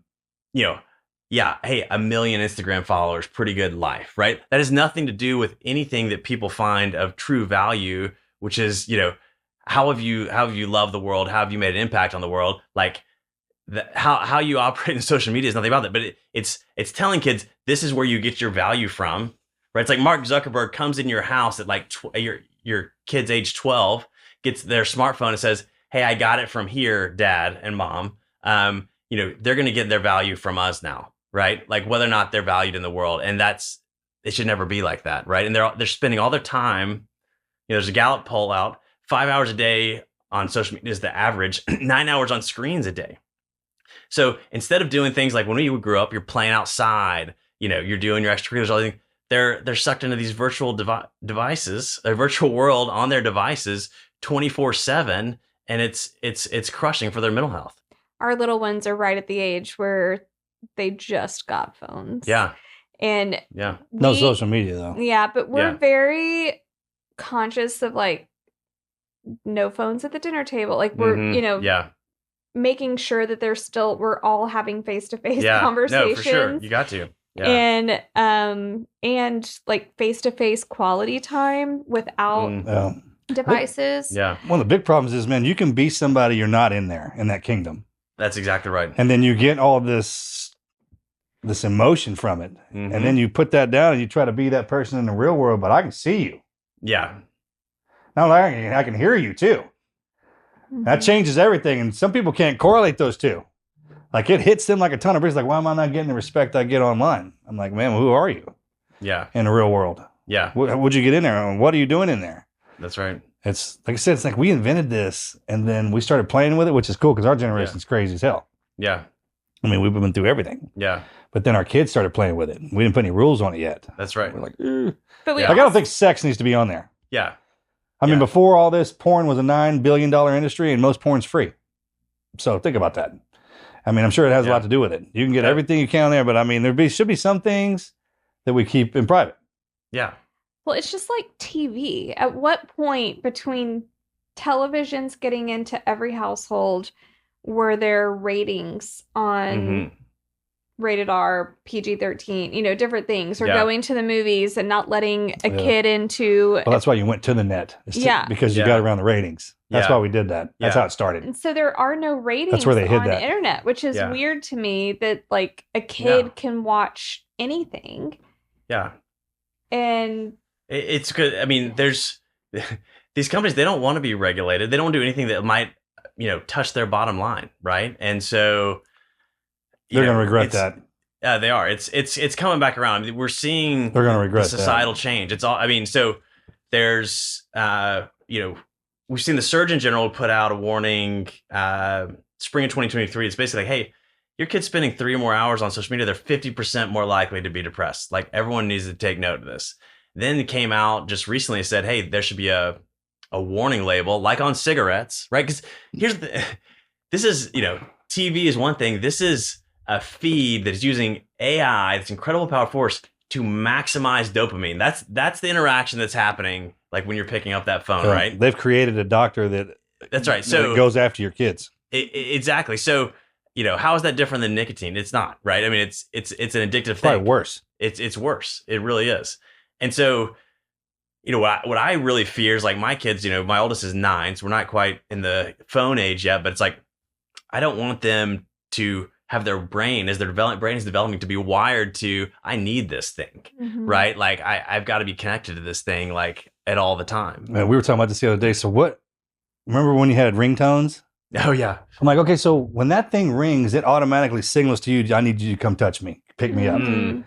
D: hey, 1 million Instagram followers, pretty good life, right? That has nothing to do with anything that people find of true value, which is, how have you loved the world? How have you made an impact on the world? Like, how you operate in social media is nothing about that, but it's telling kids this is where you get your value from, right? It's like Mark Zuckerberg comes in your house at like your kid's age 12, gets their smartphone and says, "Hey, I got it from here, Dad and Mom." They're going to get their value from us now, right? Like whether or not they're valued in the world, and it should never be like that, right? And they're spending all their time. There's a Gallup poll out: 5 hours a day on social media is the average. 9 hours on screens a day. So instead of doing things like when we grew up, you're playing outside, you're doing your extracurriculars, all these things, they're sucked into these virtual devices, a virtual world on their devices 24/7, and it's crushing for their mental health.
B: Our little ones are right at the age where they just got phones.
D: Yeah.
B: And
C: no social media though.
B: Yeah, but we're very conscious of like no phones at the dinner table. Like we're, making sure that we're all having face-to-face conversations.
D: No, for sure. You got to.
B: Yeah. And like face-to-face quality time without devices.
C: Yeah. One of the big problems is, man, you can be somebody you're not in that kingdom.
D: That's exactly right.
C: And then you get all this emotion from it. Mm-hmm. And then you put that down and you try to be that person in the real world, but I can see you.
D: Yeah.
C: Not like I can hear you too. Mm-hmm. That changes everything. And some people can't correlate those two. Like it hits them like a ton of bricks. Like, why am I not getting the respect I get online? I'm like, man, who are you?
D: Yeah.
C: In the real world.
D: Yeah.
C: Would you get in there? What are you doing in there?
D: That's right.
C: It's like I said, it's like we invented this and then we started playing with it, which is cool because our generation's crazy as hell.
D: Yeah.
C: I mean, we've been through everything.
D: Yeah.
C: But then our kids started playing with it. We didn't put any rules on it yet.
D: That's right.
C: We're like, but I don't think sex needs to be on there.
D: Yeah.
C: I mean, before all this, porn was a $9 billion industry and most porn's free. So think about that. I mean, I'm sure it has a lot to do with it. You can get everything you can on there, but I mean, should be some things that we keep in private.
D: Yeah.
B: Well, it's just like TV. At what point between televisions getting into every household were there ratings on rated R, PG-13, different things, or going to the movies and not letting a kid into...
C: Well, that's why you went to the net. Because you got around the ratings. That's why we did that. That's how it started.
B: And so there are no ratings
C: that's where they hid
B: on
C: that.
B: the internet, which is weird to me that like a kid can watch anything.
D: Yeah.
B: And...
D: It's good. I mean, there's... These companies, they don't want to be regulated. They don't do anything that might, touch their bottom line, right? And so...
C: They're going to regret that.
D: Yeah, they are. It's coming back around. I mean, we're seeing
C: they're going to regret
D: societal change. It's all. I mean, so there's we've seen the Surgeon General put out a warning spring of 2023. It's basically like, hey, your kid's spending 3 or more hours on social media, they're 50% more likely to be depressed. Like everyone needs to take note of this. Then it came out just recently and said, hey, there should be a warning label like on cigarettes, right? Because this is TV is one thing. This is a feed that is using AI, this incredible power force to maximize dopamine. That's the interaction that's happening, like when you're picking up that phone, right?
C: They've created a doctor that's
D: right. So
C: it goes after your kids.
D: Exactly. So how is that different than nicotine? It's not, right? I mean, it's an addictive thing.
C: Probably worse.
D: It's worse. It really is. And so, what I really fear is like my kids. My oldest is 9, so we're not quite in the phone age yet. But it's like I don't want them to have their brain, as their brain is developing, to be wired to, I need this thing, right? Like I've got to be connected to this thing like at all the time.
C: Man, we were talking about this the other day. So remember when you had ringtones?
D: Oh yeah.
C: I'm like, okay, so when that thing rings, it automatically signals to you, I need you to come touch me, pick me up.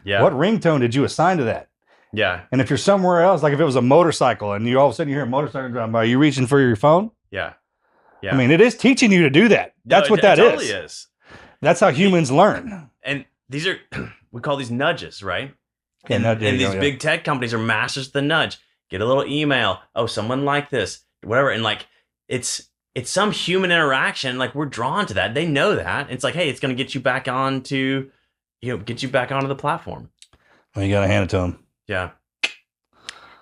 D: Yeah.
C: What ringtone did you assign to that?
D: Yeah.
C: And if you're somewhere else, like if it was a motorcycle and you all of a sudden you hear a motorcycle driving by, are you reaching for your phone?
D: Yeah. Yeah.
C: I mean, it is teaching you to do that. That's what that
D: totally is.
C: That's how humans learn.
D: And these are, we call these nudges, right?
C: Yeah,
D: and these big tech companies are masters of the nudge. Get a little email. Oh, someone liked this, whatever. And like, it's some human interaction. Like we're drawn to that. They know that. It's like, hey, it's going to get you back onto, get you back onto the platform.
C: Well, you got to hand it to them.
D: Yeah.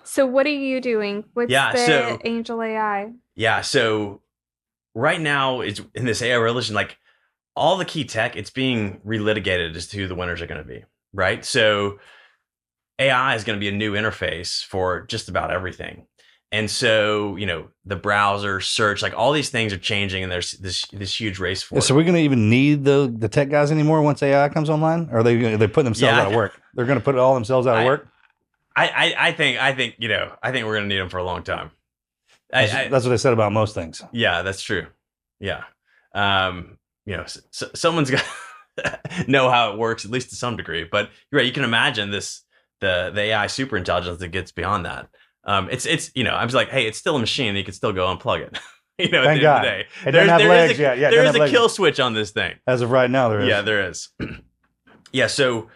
B: So what are you doing with the Angel AI?
D: Yeah. So right now it's in this AI revolution, like all the key tech, it's being relitigated as to who the winners are going to be. Right. So AI is going to be a new interface for just about everything. And so, the browser, search, like all these things are changing, and there's this huge race for it.
C: So we're going to even need the tech guys anymore once AI comes online? Or are they putting themselves out of work? They're going to put all themselves out of work?
D: I think we're going to need them for a long time.
C: That's what they said about most things.
D: Yeah, that's true. Yeah. Someone's got to know how it works, at least to some degree. But you're right, you can imagine the AI super intelligence that gets beyond that. It's I'm just like, hey, it's still a machine. You can still go unplug it. At the end of the day,
C: it doesn't have legs yet. Yeah,
D: there is a kill switch on this thing.
C: As of right now, there is.
D: Yeah, there is. Yeah. So,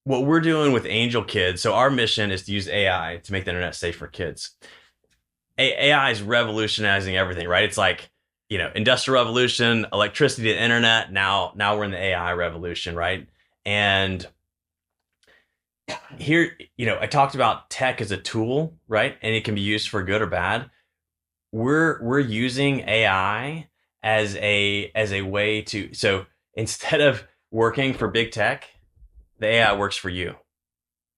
D: what we're doing with Angel Kids. So our mission is to use AI to make the internet safe for kids. AI is revolutionizing everything, right? It's like, industrial revolution, electricity, the internet. Now we're in the AI revolution, right? And here, I talked about tech as a tool, right? And it can be used for good or bad. We're using AI as a way to, so instead of working for big tech, the AI works for you.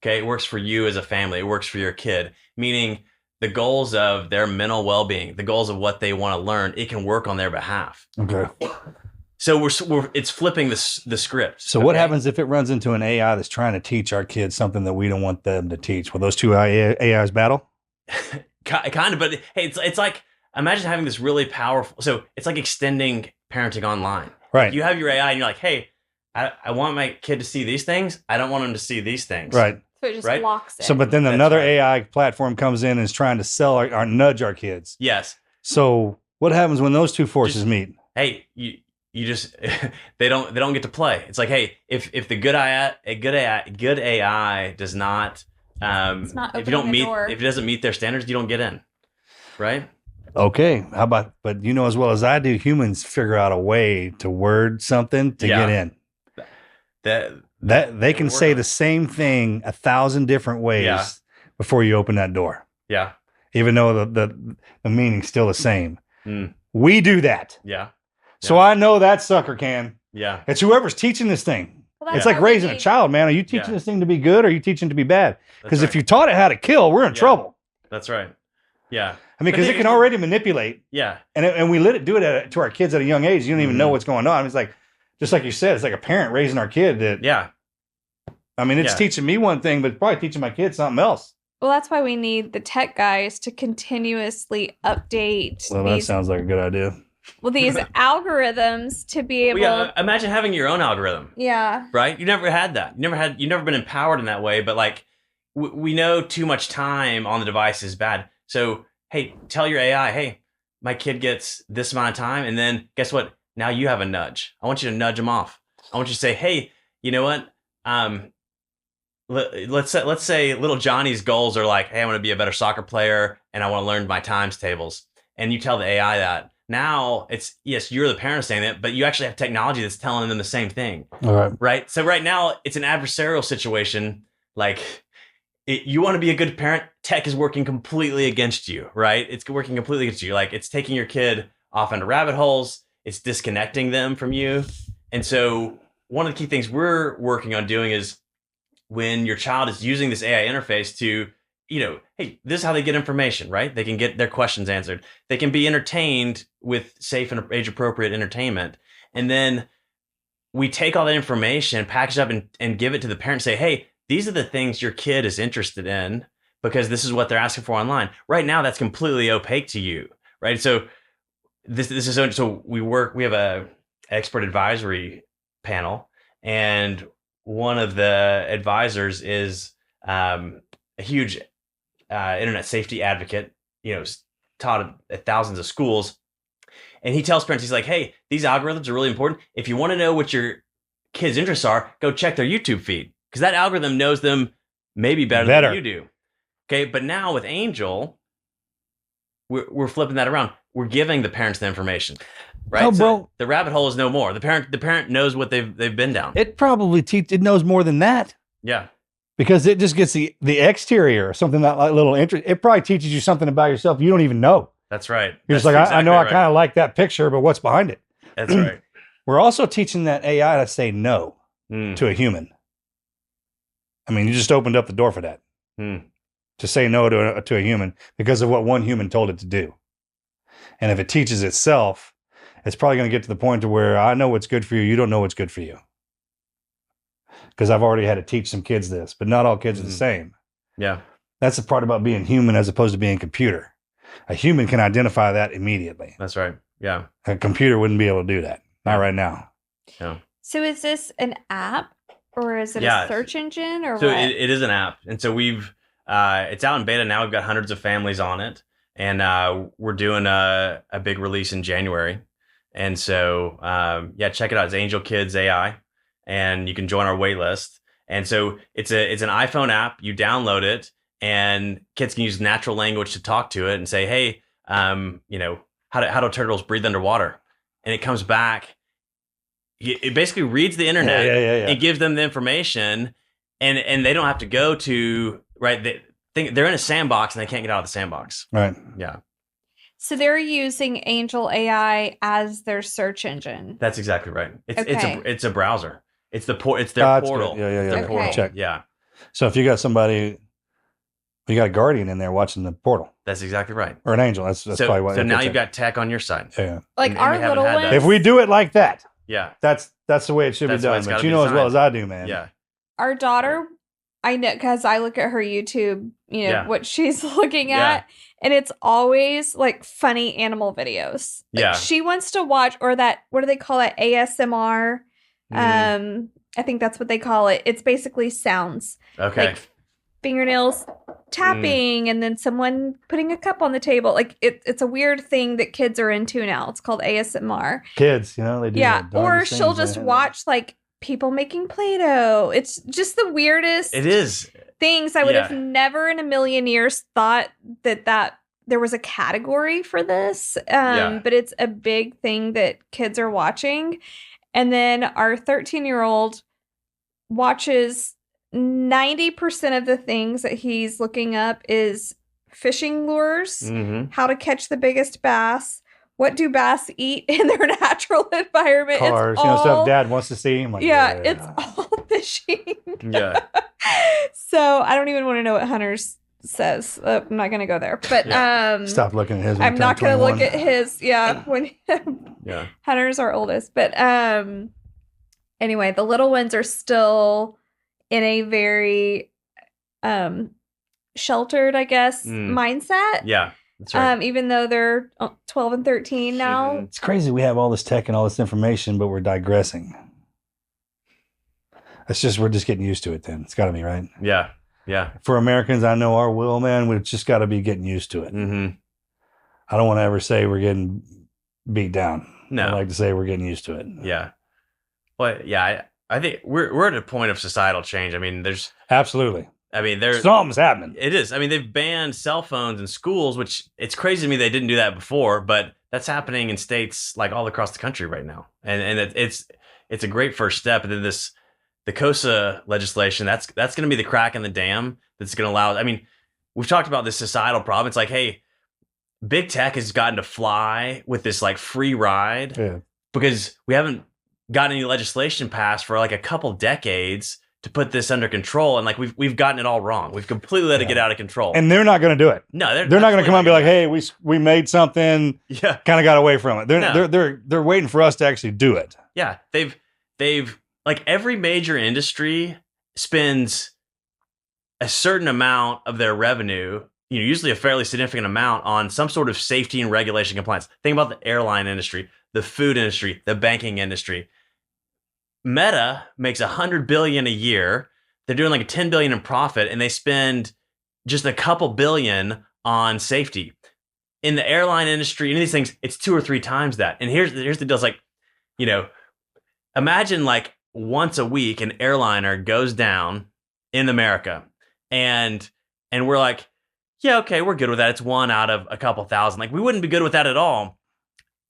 D: Okay. It works for you as a family. It works for your kid, meaning the goals of their mental well-being, the goals of what they want to learn, it can work on their behalf.
C: Okay.
D: So it's flipping the script.
C: So what happens if it runs into an AI that's trying to teach our kids something that we don't want them to teach? Will those two AIs battle?
D: Kind of, but hey, it's like, imagine having this really powerful, so it's like extending parenting online.
C: Right.
D: You have your AI and you're like, hey, I want my kid to see these things. I don't want him to see these things.
C: Right.
B: So it just blocks it.
C: So, but then another AI platform comes in and is trying to sell or nudge our kids.
D: Yes.
C: So what happens when those two forces meet?
D: Hey, you just they don't get to play. It's like, hey, if the good AI does not if it doesn't meet their standards, you don't get in. Right?
C: Okay. How about, but as well as I do, humans figure out a way to word something to get in. That they can say the same thing 1,000 different ways before you open that door.
D: Yeah.
C: Even though the meaning's still the same. Mm. We do that.
D: Yeah.
C: So I know that sucker can.
D: Yeah.
C: It's whoever's teaching this thing. Well, it's like raising a child, man. Are you teaching this thing to be good or are you teaching it to be bad? Because if you taught it how to kill, we're in trouble.
D: That's right. Yeah.
C: I mean, because it can already manipulate.
D: Yeah.
C: And we let it do it to our kids at a young age. You don't even know what's going on. It's like, just like you said, it's like a parent raising our kid that. I mean, it's teaching me one thing, but it's probably teaching my kids something else.
B: Well, that's why we need the tech guys to continuously update.
C: Well, that sounds like a good idea.
B: Well, these algorithms to be able.
D: Imagine having your own algorithm.
B: Yeah.
D: Right? You never had that. You've never been empowered in that way. But like, we know too much time on the device is bad. So, hey, tell your AI, hey, my kid gets this amount of time, and then guess what? Now you have a nudge. I want you to nudge them off. I want you to say, hey, you know what? Let's say little Johnny's goals are like, hey, I want to be a better soccer player and I want to learn my times tables. And you tell the AI that. Now it's, yes, you're the parent saying that, but you actually have technology that's telling them the same thing.
C: All right.
D: Right. So right now it's an adversarial situation. Like you want to be a good parent. Tech is working completely against you, right? It's working completely against you. Like it's taking your kid off into rabbit holes. It's disconnecting them from you. And so one of the key things we're working on doing is when your child is using this AI interface to, hey, this is how they get information, right? They can get their questions answered. They can be entertained with safe and age-appropriate entertainment. And then we take all that information, package it up and give it to the parent and say, hey, these are the things your kid is interested in because this is what they're asking for online. Right now, that's completely opaque to you, right? So this is so we have a expert advisory panel, and one of the advisors is a huge internet safety advocate, taught at thousands of schools. And he tells parents, he's like, hey, these algorithms are really important. If you want to know what your kids' interests are, go check their YouTube feed, because that algorithm knows them maybe better than you do. Okay, but now with Angel, we're flipping that around. We're giving the parents the information, right?
C: Oh,
D: so
C: bro,
D: the rabbit hole is no more. The parent knows what they've been down.
C: It probably it knows more than that.
D: Yeah,
C: because it just gets the exterior or something that like little interest. It probably teaches you something about yourself you don't even know.
D: That's right.
C: You're just like, exactly I know right. I kind of like that picture, but what's behind it?
D: That's right.
C: We're also teaching that AI to say no to a human. I mean, you just opened up the door for that. To say no to a human because of what one human told it to do. And if it teaches itself, it's probably going to get to the point to where I know what's good for you. You don't know what's good for you. Because I've already had to teach some kids this, but not all kids are the same.
D: Yeah.
C: That's the part about being human as opposed to being computer. A human can identify that immediately.
D: That's right. Yeah.
C: A computer wouldn't be able to do that. Not right now.
D: Yeah.
B: So is this an app or is it a search engine or
D: so
B: what?
D: It is an app. And so we've, it's out in beta now. We've got hundreds of families on it. And we're doing a big release in January. And so, check it out. It's Angel Kids AI. And you can join our wait list. And so it's an iPhone app. You download it, and kids can use natural language to talk to it and say, "Hey, how do turtles breathe underwater?" And it comes back. It basically reads the internet and gives them the information, and they don't have to go to right. They're in a sandbox and they can't get out of the sandbox.
C: Right.
D: Yeah.
B: So they're using Angel AI as their search engine.
D: That's exactly right. It's a browser. It's their portal.
C: Good. Yeah.
D: Their portal.
C: Check.
D: Yeah.
C: So if you got somebody, you got a guardian in there watching the portal.
D: That's exactly right.
C: Or an angel. That's probably what.
D: So now you've got tech on your side.
C: Yeah.
B: Like our little ones.
C: If we do it like that,
D: that's
C: the way it should be done. But you know as well as I do, man.
D: Yeah.
B: Our daughter, I know because I look at her YouTube, what she's looking at, and it's always like funny animal videos. Like she wants to watch, or that, what do they call it? ASMR. I think that's what they call it. It's basically sounds.
D: Okay.
B: Like fingernails tapping and then someone putting a cup on the table. Like it's a weird thing that kids are into now. It's called ASMR.
C: Kids, they do.
B: Yeah. Or she'll just watch like people making Play-Doh. It's just the weirdest.
D: It is.
B: Things I would have never in a million years thought that there was a category for this. But it's a big thing that kids are watching. And then our 13-year-old watches 90% of the things that he's looking up is fishing lures, how to catch the biggest bass, what do bass eat in their natural environment.
C: Cars, stuff Dad wants to see. Like,
B: it's all fishing.
D: Yeah.
B: So I don't even want to know what Hunter's says. I'm not going to go there. But
C: stop looking at his.
B: I'm not going to look at his. When Hunter's our oldest. But anyway, the little ones are still in a very sheltered, I guess, mindset.
D: Yeah, that's right.
B: Even though they're 12 and 13 now.
C: It's crazy. We have all this tech and all this information, but we're digressing. We're just getting used to it then. It's got to be, right?
D: Yeah. Yeah.
C: For Americans, I know our will, man, we've just got to be getting used to it.
D: Mm-hmm.
C: I don't want to ever say we're getting beat down.
D: No.
C: I like to say we're getting used to it.
D: Yeah. But yeah, I think we're at a point of societal change. I mean, there's
C: absolutely.
D: I mean, there's
C: something's happening.
D: It is. I mean, they've banned cell phones in schools, which it's crazy to me they didn't do that before, but that's happening in states like all across the country right now. And it's a great first step. And then the COSA legislation, that's going to be the crack in the dam that's going to allow, I mean, we've talked about this societal problem. It's like, hey, big tech has gotten to fly with this like free ride because we haven't gotten any legislation passed for like a couple decades to put this under control. And like, we've gotten it all wrong. We've completely let it get out of control.
C: And they're not going to do it.
D: No,
C: they're not going to come out and be like, hey, we made something, kind of got away from it. They're waiting for us to actually do it.
D: Yeah. They've like every major industry spends a certain amount of their revenue, usually a fairly significant amount on some sort of safety and regulation compliance. Think about the airline industry, the food industry, the banking industry. Meta makes $100 billion a year. they're doing like a 10 billion in profit, and they spend just a couple billion on safety. In the airline industry, and these things, it's 2 or 3 times that. And here's the deal. It's like, imagine like once a week an airliner goes down in America, and we're like, yeah, okay, we're good with that. It's 1 out of a couple thousand. Like, we wouldn't be good with that at all.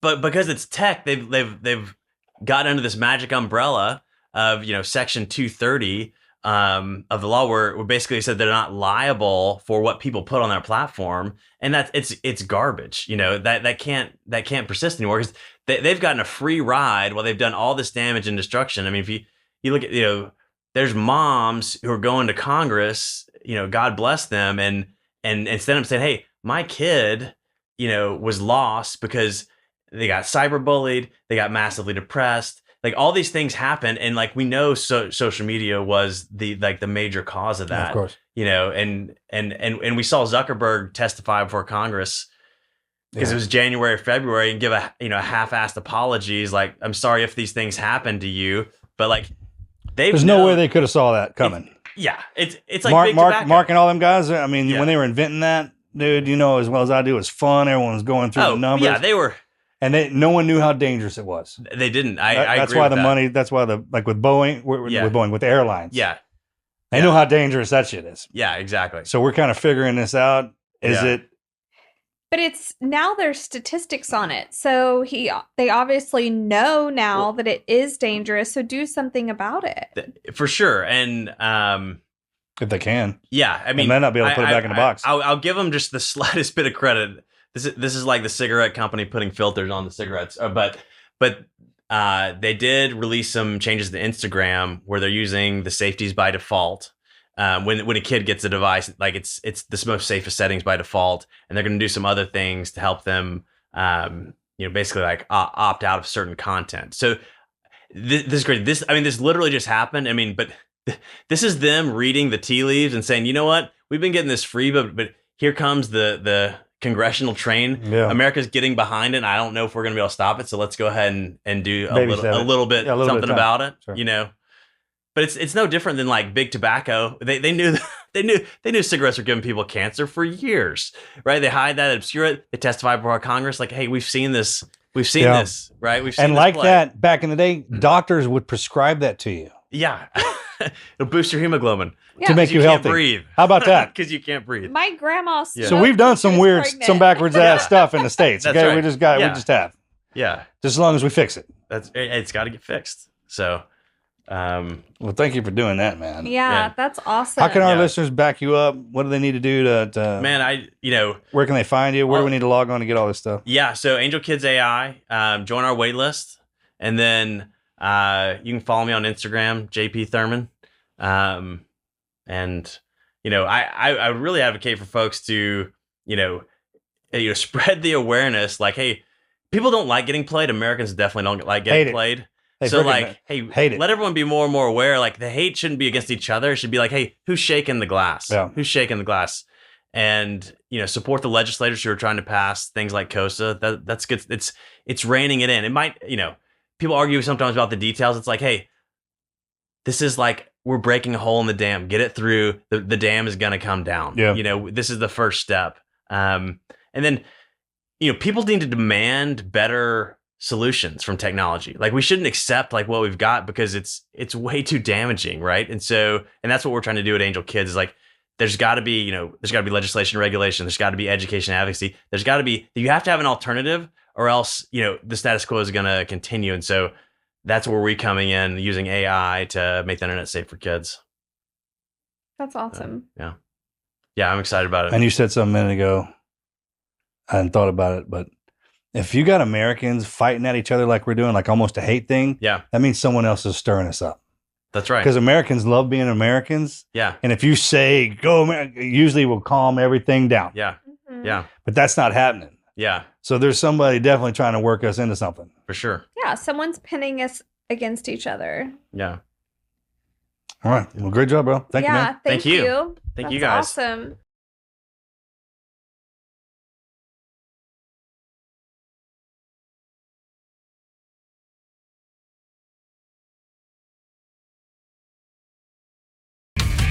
D: But because it's tech, they've got under this magic umbrella of Section 230 of the law, where basically said they're not liable for what people put on their platform, and it's garbage. That can't persist anymore, because they've gotten a free ride while they've done all this damage and destruction. I mean, if you look at there's moms who are going to Congress, God bless them, and instead of saying, hey, my kid was lost because they got cyberbullied, they got massively depressed. Like, all these things happen, and like, we know social media was the major cause of that.
C: Yeah, of course.
D: And we saw Zuckerberg testify before Congress, because it was January or February, and give a half-assed apologies, like, I'm sorry if these things happened to you, but like, there's
C: no way they could have saw that coming.
D: It's like
C: Mark and all them guys. I mean, when they were inventing that, dude, as well as I do, it was fun. Everyone was going through the numbers.
D: Yeah, they were.
C: And no one knew how dangerous it was.
D: They didn't.
C: That's
D: agree
C: why
D: with
C: the
D: that.
C: money. That's why with Boeing, with the airlines.
D: Yeah,
C: they know how dangerous that shit is.
D: Yeah, exactly.
C: So we're kind of figuring this out.
B: But it's now there's statistics on it. So they obviously know now that it is dangerous. So do something about it.
D: For sure. And
C: if they can.
D: Yeah, I mean,
C: they might not be able to put it back in the box.
D: I'll give them just the slightest bit of credit. This is like the cigarette company putting filters on the cigarettes. But they did release some changes to Instagram where they're using the safeties by default. When a kid gets a device, like it's the most safest settings by default, and they're going to do some other things to help them, basically like opt out of certain content. So this is great. This literally just happened. I mean, but this is them reading the tea leaves and saying, you know what, we've been getting this free, but here comes the congressional train. Yeah. America's getting behind it, and I don't know if we're going to be able to stop it. So let's go ahead and do a little bit something about it. Sure. But it's no different than like big tobacco. They knew cigarettes were giving people cancer for years, right? They hide that, obscure it. They testify before Congress, like, hey, we've seen this, this, right? We've seen
C: and
D: this
C: like
D: play.
C: That back in the day, doctors would prescribe that to you.
D: Yeah, it'll boost your hemoglobin
C: to make you healthy.
D: Can't breathe.
C: How about that?
D: Because you can't breathe.
B: My grandma.
C: So we've done some weird, some backwards ass stuff in the States.
D: That's
C: okay,
D: right.
C: we just have.
D: Yeah,
C: just as long as we fix it.
D: It's got to get fixed. So.
C: Well, thank you for doing that, man.
B: Yeah, that's awesome.
C: How can our listeners back you up? What do they need to do to
D: man,
C: where can they find you? Where do we need to log on to get all this stuff?
D: Yeah, so Angel Kids AI, join our wait list, and then you can follow me on Instagram, JP Thurman. And I really advocate for folks to spread the awareness, like, hey, people don't like getting played. Americans definitely don't like getting played. So like, hey, let everyone be more and more aware. Like, the hate shouldn't be against each other. It should be like, hey, who's shaking the glass?
C: Yeah.
D: Who's shaking the glass? And support the legislators who are trying to pass things like COSA. That's good. It's reining it in. It might, people argue sometimes about the details. It's like, hey, this is like, we're breaking a hole in the dam. Get it through. The dam is gonna come down.
C: Yeah.
D: This is the first step. And then, people need to demand better solutions from technology. Like, we shouldn't accept like what we've got, because it's way too damaging, right? And that's what we're trying to do at Angel Kids, is like, there's got to be legislation, regulation, there's got to be education, advocacy, you have to have an alternative, or else the status quo is going to continue. And so that's where we're coming in, using AI to make the internet safe for kids.
B: That's awesome.
D: Yeah, I'm excited about it.
C: And you said something a minute ago, I hadn't thought about it, but if you got Americans fighting at each other like we're doing, like almost a hate thing, that means someone else is stirring us up.
D: That's right.
C: Because Americans love being Americans.
D: Yeah.
C: And if you say, go America, usually will calm everything down.
D: Yeah.
B: Mm-hmm.
D: Yeah.
C: But that's not happening.
D: Yeah.
C: So there's somebody definitely trying to work us into something.
D: For sure.
B: Yeah. Someone's pinning us against each other.
D: Yeah.
C: All right. Well, great job, bro. Thank you, man.
B: Thank you.
D: Thank
B: That's
D: you guys.
B: Awesome.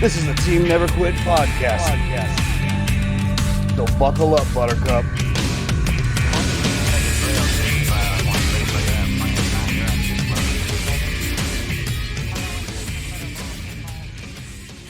E: This is the Team Never Quit podcast. So buckle up, Buttercup.